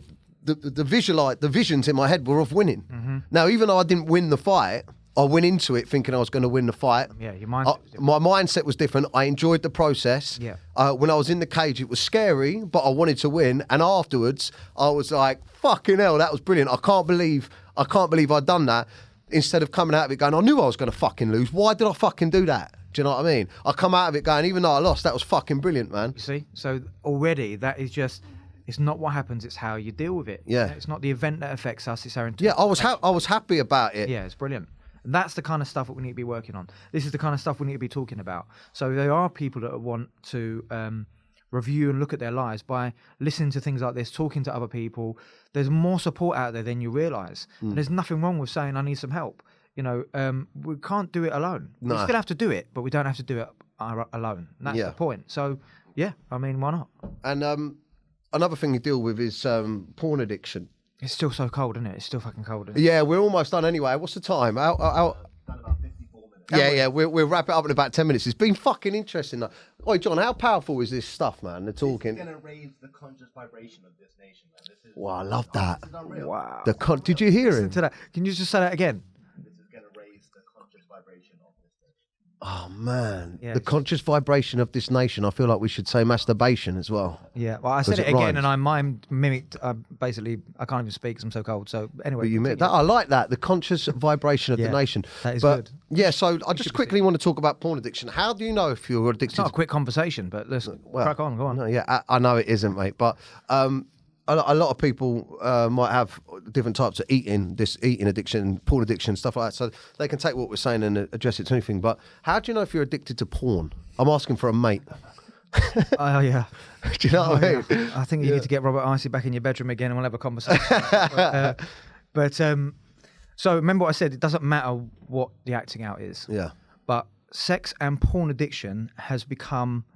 visions in my head were of winning. Mm-hmm. Now, even though I didn't win the fight, I went into it thinking I was going to win the fight. Yeah, your mindset was different. My mindset was different. I enjoyed the process. Yeah. When I was in the cage, it was scary, but I wanted to win. And afterwards, I was like, "Fucking hell, that was brilliant! I can't believe I'd done that." Instead of coming out of it going, "I knew I was going to fucking lose. Why did I fucking do that?" Do you know what I mean? I come out of it going, even though I lost, that was fucking brilliant, man. You see? So already that is just, it's not what happens, it's how you deal with it. Yeah. It's not the event that affects us, it's our Yeah, I was happy about it. Yeah, it's brilliant. And that's the kind of stuff that we need to be working on. This is the kind of stuff we need to be talking about. So there are people that want to review and look at their lives by listening to things like this, talking to other people. There's more support out there than you realise. And there's nothing wrong with saying, I need some help. You know, we can't do it alone. No. We still have to do it, but we don't have to do it alone. And that's the point. So, yeah, I mean, why not? And another thing you deal with is porn addiction. It's still so cold, isn't it? It's still fucking cold. Yeah, we're almost done anyway. What's the time? Done about 54 minutes. Yeah, we'll wrap it up in about 10 minutes. It's been fucking interesting, though. Oi, John, how powerful is this stuff, man? The talking. It's going to raise the conscious vibration of this nation, man. This is, wow, I love that. This is unreal. Wow. Did you hear Listen him? to that. Can you just say that again? This is going to raise the conscious vibration of this nation. Oh, man. Yeah, The conscious vibration of this nation. I feel like we should say masturbation as well. Yeah, well, I said it it again, rhymes. and I mimicked. Basically, I can't even speak because I'm so cold. So anyway, But you meant that. continue. I like that. The conscious vibration of the Yeah, nation. that is but, good. Yeah, so I just quickly want to talk about porn addiction. How do you know if you're addicted It's not a to quick conversation, but let's crack on. Go on. No, yeah, I know it isn't, mate. But a lot of people might have different types of eating addiction, porn addiction, stuff like that. So they can take what we're saying and address it to anything. But how do you know if you're addicted to porn? I'm asking for a mate. Oh yeah. Do you know what I mean? I think you need to get Robert Icy back in your bedroom again, and we'll have a conversation. but so remember what I said. It doesn't matter what the acting out is. Yeah. But sex and porn addiction has become.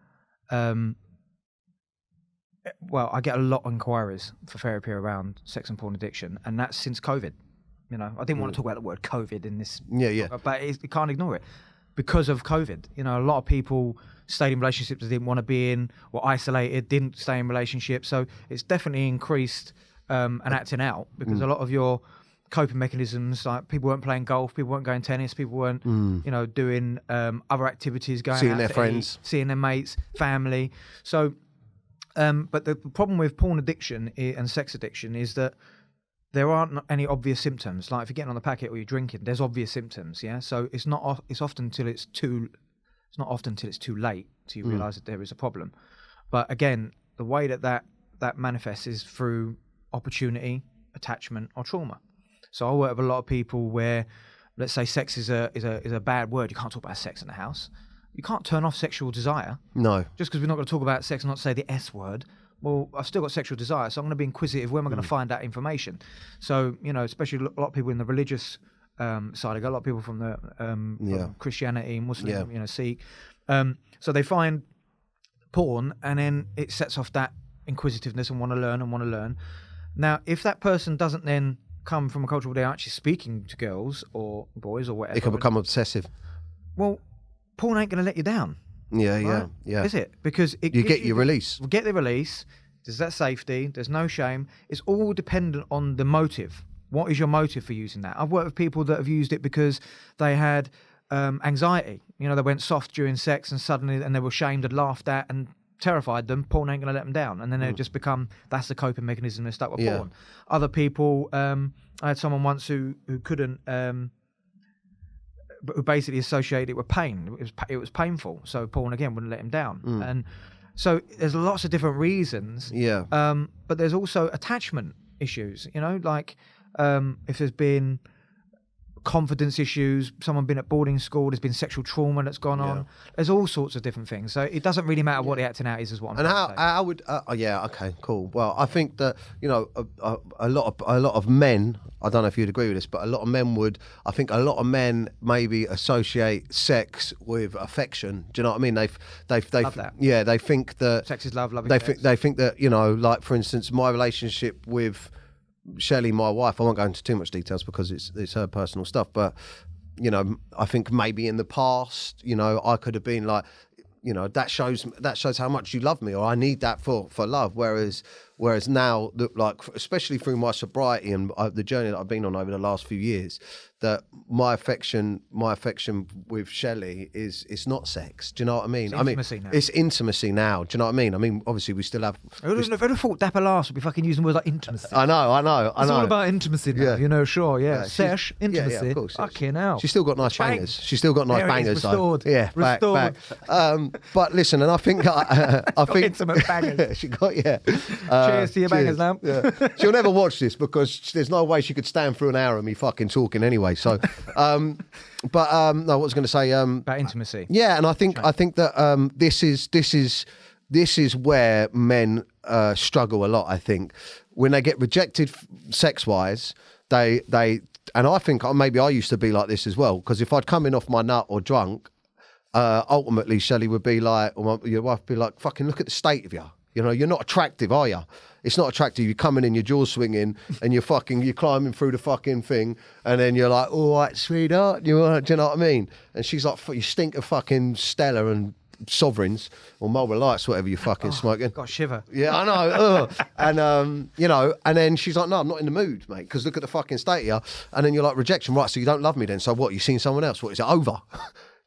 Well, I get a lot of inquiries for therapy around sex and porn addiction, and that's since COVID. You know, I didn't want to talk about the word COVID in this. Yeah. But you can't ignore it because of COVID. You know, a lot of people stayed in relationships they didn't want to be in, were isolated, didn't stay in relationships. So it's definitely increased an acting out because a lot of your coping mechanisms, like people weren't playing golf, people weren't going tennis, people weren't, you know, doing other activities, going Seeing out their to friends. eat, seeing their mates, family. So, but the problem with porn addiction and sex addiction is that there aren't any obvious symptoms. Like if you're getting on the packet or you're drinking, there's obvious symptoms. Yeah, so it's not. It's often till it's too. It's not often till it's too late till you realise that there is a problem. But again, the way that manifests is through opportunity, attachment, or trauma. So I work with a lot of people where, let's say, sex is a bad word. You can't talk about sex in the house. You can't turn off sexual desire. No. Just because we're not going to talk about sex and not say the S word. Well, I've still got sexual desire, so I'm going to be inquisitive. Where am I going to find that information? So, you know, especially a lot of people in the religious side. I got a lot of people from the from Christianity, Muslim, you know, Sikh. So they find porn, and then it sets off that inquisitiveness and want to learn. Now, if that person doesn't then come from a culture where they're actually speaking to girls or boys or whatever, It can become obsessive. well, porn ain't going to let you down. Yeah. Is it? Because it You gives get your release. We get the release. There's that safety. There's no shame. It's all dependent on the motive. What is your motive for using that? I've worked with people that have used it because they had anxiety. You know, they went soft during sex and suddenly, and they were shamed and laughed at and terrified them. Porn ain't going to let them down. And then they just become, that's the coping mechanism. They're stuck with porn. Other people, I had someone once who couldn't, who basically associated it with pain. It was painful. So porn again wouldn't let him down. And so there's lots of different reasons. Yeah. But there's also attachment issues, you know, like if there's been confidence issues, someone been at boarding school, there's been sexual trauma that's gone on. There's all sorts of different things. So it doesn't really matter what the acting out is what I'm And trying to say. how would okay, cool. Well, I think that, you know, a lot of men, I don't know if you'd agree with this, but a lot of men maybe associate sex with affection. Do you know what I mean? Love that. Yeah, they think that Sex is love, loving they sex. think that, you know, like for instance, my relationship with Shelley, my wife, I won't go into too much details because it's her personal stuff, but, you know, I think maybe in the past, you know, I could have been like, you know, that shows how much you love me, or I need that for love. Whereas Whereas now, like, especially through my sobriety and the journey that I've been on over the last few years, that my affection with Shelley it's not sex. Do you know what I mean? It's intimacy now. It's intimacy now. Do you know what I mean? I mean, obviously we still have. Who'd have thought Dapper Last would be fucking using words like intimacy? I know. It's all about intimacy now, you know, sure, yeah. Sesh, intimacy, yeah, of course, yes. fucking hell. She's still got nice bangers. She's still got nice There it is, bangers, restored. though. Yeah, Restored. back. But listen, and I think I think intimate bangers. she got Cheers to your bangers now. Yeah. She'll never watch this because there's no way she could stand through an hour of me fucking talking anyway. So, no, what was I going to say? About intimacy. Yeah, and I think that this is where men struggle a lot. I think when they get rejected sex wise, they and I think maybe I used to be like this as well, because if I'd come in off my nut or drunk, ultimately Shelley would be like, or your wife would be like, fucking look at the state of you. You know, you're not attractive, are you? It's not attractive. You're coming in, your jaws swinging, and you're climbing through the fucking thing, and then you're like, all right, sweetheart, do you know what I mean? And she's like, you stink of fucking Stella and Sovereigns or Marlboro Lights, whatever you're fucking smoking. Got a shiver. Yeah, I know. And, you know, and then she's like, no, I'm not in the mood, mate, because look at the fucking state of you. And then you're like, rejection, right, so you don't love me then. So what, you seen someone else? What, is it over?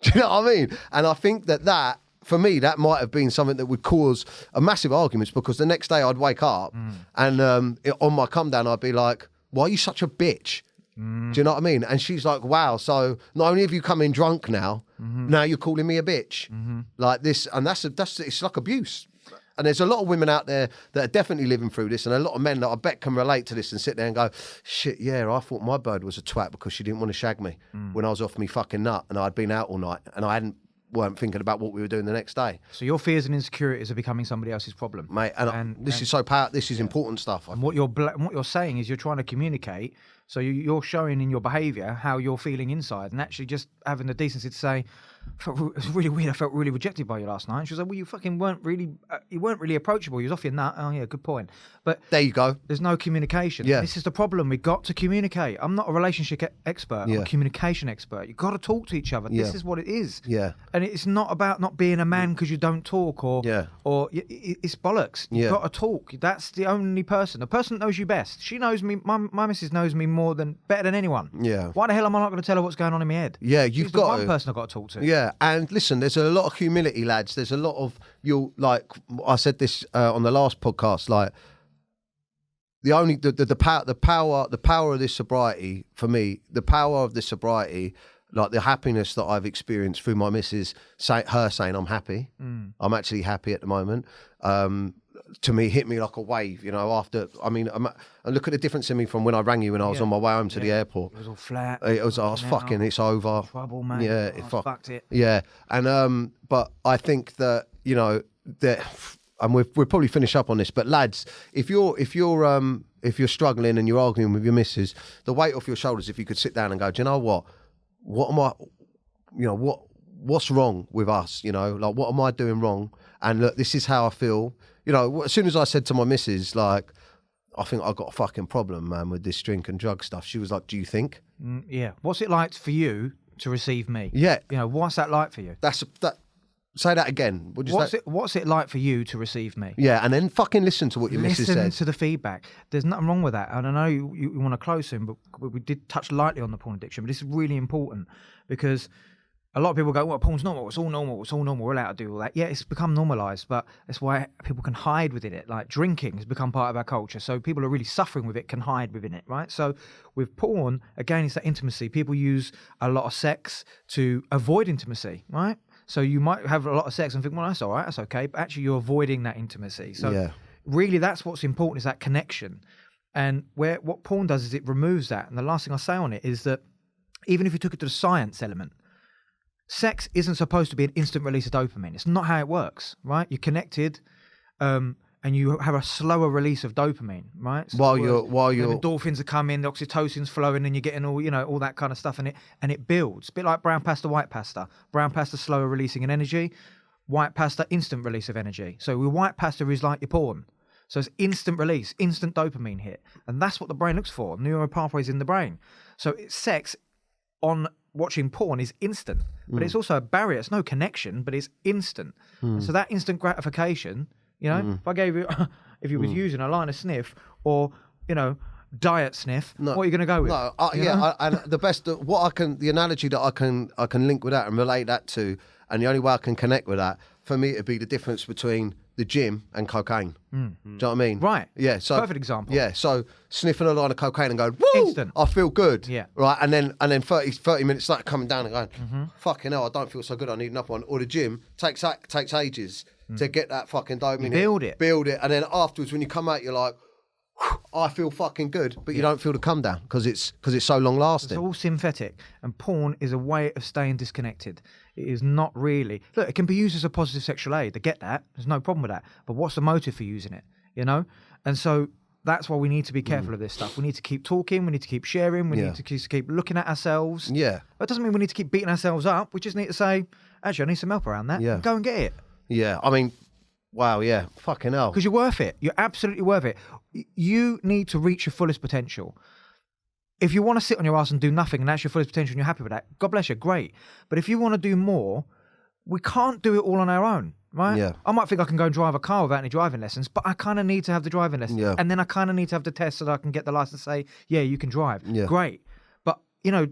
Do you know what I mean? And I think that for me, that might have been something that would cause a massive arguments, because the next day I'd wake up and on my come down, I'd be like, why are you such a bitch? Do you know what I mean? And she's like, wow, so not only have you come in drunk now, now you're calling me a bitch. Like this, and that's it's like abuse. And there's a lot of women out there that are definitely living through this, and a lot of men that I bet can relate to this and sit there and go, shit, yeah, I thought my bird was a twat because she didn't want to shag me when I was off me fucking nut and I'd been out all night and I weren't thinking about what we were doing the next day. So your fears and insecurities are becoming somebody else's problem, mate. And this is this is important stuff. And what you're saying is you're trying to communicate. So you're showing in your behaviour how you're feeling inside, and actually just having the decency to say, it's really weird. I felt really rejected by you last night. And she was like, well, you fucking weren't really approachable. You was off your nut. Oh yeah, good point. But there you go. There's no communication. Yeah. This is the problem. We got to communicate. I'm not a relationship expert. I'm a communication expert. You've got to talk to each other. Yeah. This is what it is. Yeah. And it's not about not being a man because you don't talk or it's bollocks. You've got to talk. That's the only person. The person that knows you best. She knows me. My missus knows me better than anyone. Yeah. Why the hell am I not going to tell her what's going on in my head? Yeah, you've got one person I've got to talk to. Yeah, and listen, there's a lot of humility, lads. There's a lot of I said this on the last podcast. Like the power of this sobriety for me, the power of this sobriety, like the happiness that I've experienced through my missus, her saying I'm happy. I'm actually happy at the moment. To me, hit me like a wave, you know, after, I mean, and look at the difference in me from when I rang you when I was on my way home to the airport. It was all flat. I was fucking, it's over. Trouble, mate. Yeah, fucked it. Yeah, and but I think that, you know, that, and we'll probably finish up on this, but lads, if you're struggling and you're arguing with your missus, the weight off your shoulders, if you could sit down and go, do you know what am I, you know, what's wrong with us, you know, like what am I doing wrong? And look, this is how I feel. You know, as soon as I said to my missus, like, I think I've got a fucking problem, man, with this drink and drug stuff, she was like, do you think? Yeah. What's it like for you to receive me? Yeah. You know, what's that like for you? Say that again. What's it like for you to receive me? Yeah, and then fucking listen to what your missus says. Listen to the feedback. There's nothing wrong with that. And I know you want to close soon, but we did touch lightly on the porn addiction. But this is really important because a lot of people go, well, porn's normal. It's all normal. It's all normal. We're allowed to do all that. Yeah, it's become normalised, but that's why people can hide within it. Like drinking has become part of our culture. So people are really suffering with it can hide within it, right? So with porn, again, it's that intimacy. People use a lot of sex to avoid intimacy, right? So you might have a lot of sex and think, well, that's all right, that's okay. But actually you're avoiding that intimacy. So really that's what's important, is that connection. And what porn does is it removes that. And the last thing I say on it is that even if you took it to the science element, sex isn't supposed to be an instant release of dopamine. It's not how it works, right? You're connected, and you have a slower release of dopamine, right? So while the endorphins are coming, the oxytocin's flowing, and you're getting all that kind of stuff, and it builds. A bit like brown pasta, white pasta. Brown pasta slower releasing in energy, white pasta instant release of energy. So with white pasta is like your porn. So it's instant release, instant dopamine hit, and that's what the brain looks for. Neural pathways in the brain. So sex on watching porn is instant, but it's also a barrier. It's no connection, but it's instant. So that instant gratification, You know, if I gave you, if you was using a line of sniff or, you know, diet sniff, what are you going to go with? No, and the best, the analogy that I can link with that and relate that to, and the only way I can connect with that, for me, it'd be the difference between the gym and cocaine. Do you know what I mean? Right. Yeah. So perfect example. Yeah. So sniffing a line of cocaine and going, woo, instant. I feel good. Yeah. Right. And then 30 minutes later coming down and going, fucking hell, I don't feel so good. I need another one. Or the gym takes ages to get that fucking dopamine. Build it. And then afterwards, when you come out, you're like, I feel fucking good, but you don't feel the come down because it's so long lasting. It's all synthetic, and porn is a way of staying disconnected. It is not really. Look, it can be used as a positive sexual aid. I get that. There's no problem with that. But what's the motive for using it? You know, and so that's why we need to be careful of this stuff. We need to keep talking. We need to keep sharing. We need to keep looking at ourselves. Yeah, that doesn't mean we need to keep beating ourselves up. We just need to say, actually, I need some help around that. Yeah, go and get it. Yeah, I mean, wow, yeah, fucking hell. Because you're worth it. You're absolutely worth it. You need to reach your fullest potential. If you want to sit on your ass and do nothing and that's your fullest potential and you're happy with that, God bless you, great. But if you want to do more, we can't do it all on our own, right? Yeah. I might think I can go and drive a car without any driving lessons, but I kind of need to have the driving lessons. Yeah. And then I kind of need to have the test so that I can get the license and say, yeah, you can drive. Yeah. Great. But, you know,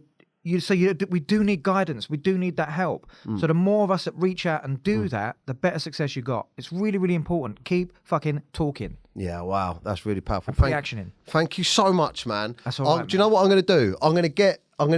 we do need guidance. We do need that help. So the more of us that reach out and do that, the better success you got. It's really, really important. Keep fucking talking. Yeah, wow, that's really powerful. Put the action in. Thank you so much, man. That's all right, do you know what I'm going to do? I'm going to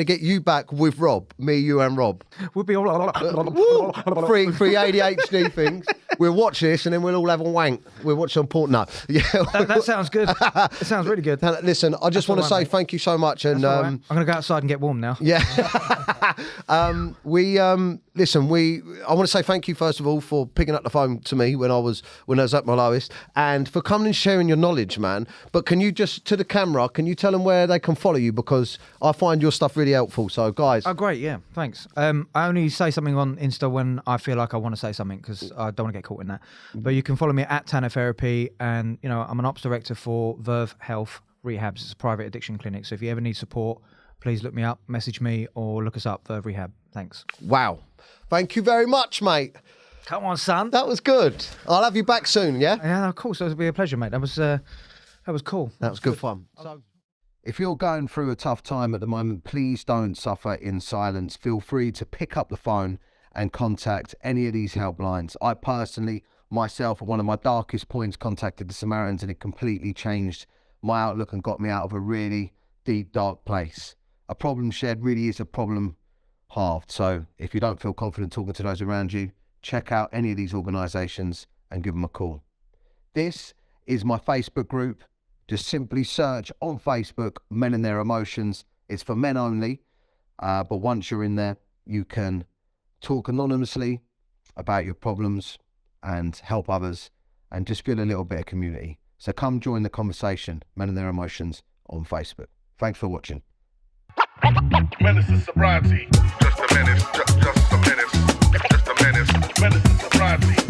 get you back with Rob, me, you, and Rob. We'll be all Free ADHD things. We'll watch this and then we'll all have a wank. We'll watch some porn. No, yeah, that sounds good. It sounds really good. Listen, I just want to say thank you so much, and I'm going to go outside and get warm now. Yeah. I want to say thank you first of all for picking up the phone to me when I was at my lowest, and for coming and sharing your knowledge, man. But can you just, to the camera, can you tell them where they can follow you, because I find your stuff really helpful. So guys. Oh great, yeah, thanks. I only say something on Insta when I feel like I want to say something, because I don't want to get caught in that. But you can follow me at Tana Therapy, and you know I'm an ops director for Verve Health Rehabs. It's a private addiction clinic. So if you ever need support, please look me up, message me, or look us up, Verve Rehab. Thanks. Wow. Thank you very much, mate. Come on, son. That was good. I'll have you back soon, yeah? Yeah, of course. That would be a pleasure, mate. That was cool. That was good fun. So, if you're going through a tough time at the moment, please don't suffer in silence. Feel free to pick up the phone and contact any of these helplines. I personally, myself, at one of my darkest points, contacted the Samaritans, and it completely changed my outlook and got me out of a really deep, dark place. A problem shared really is a problem halved. So if you don't feel confident talking to those around you, check out any of these organisations and give them a call. This is my Facebook group. Just simply search on Facebook, Men and Their Emotions. It's for men only, but once you're in there, you can talk anonymously about your problems and help others and just feel a little bit of community. So come join the conversation, Men and Their Emotions, on Facebook. Thanks for watching. Menace is sobriety. Just a menace. Just a menace. Just a menace. Menace is sobriety.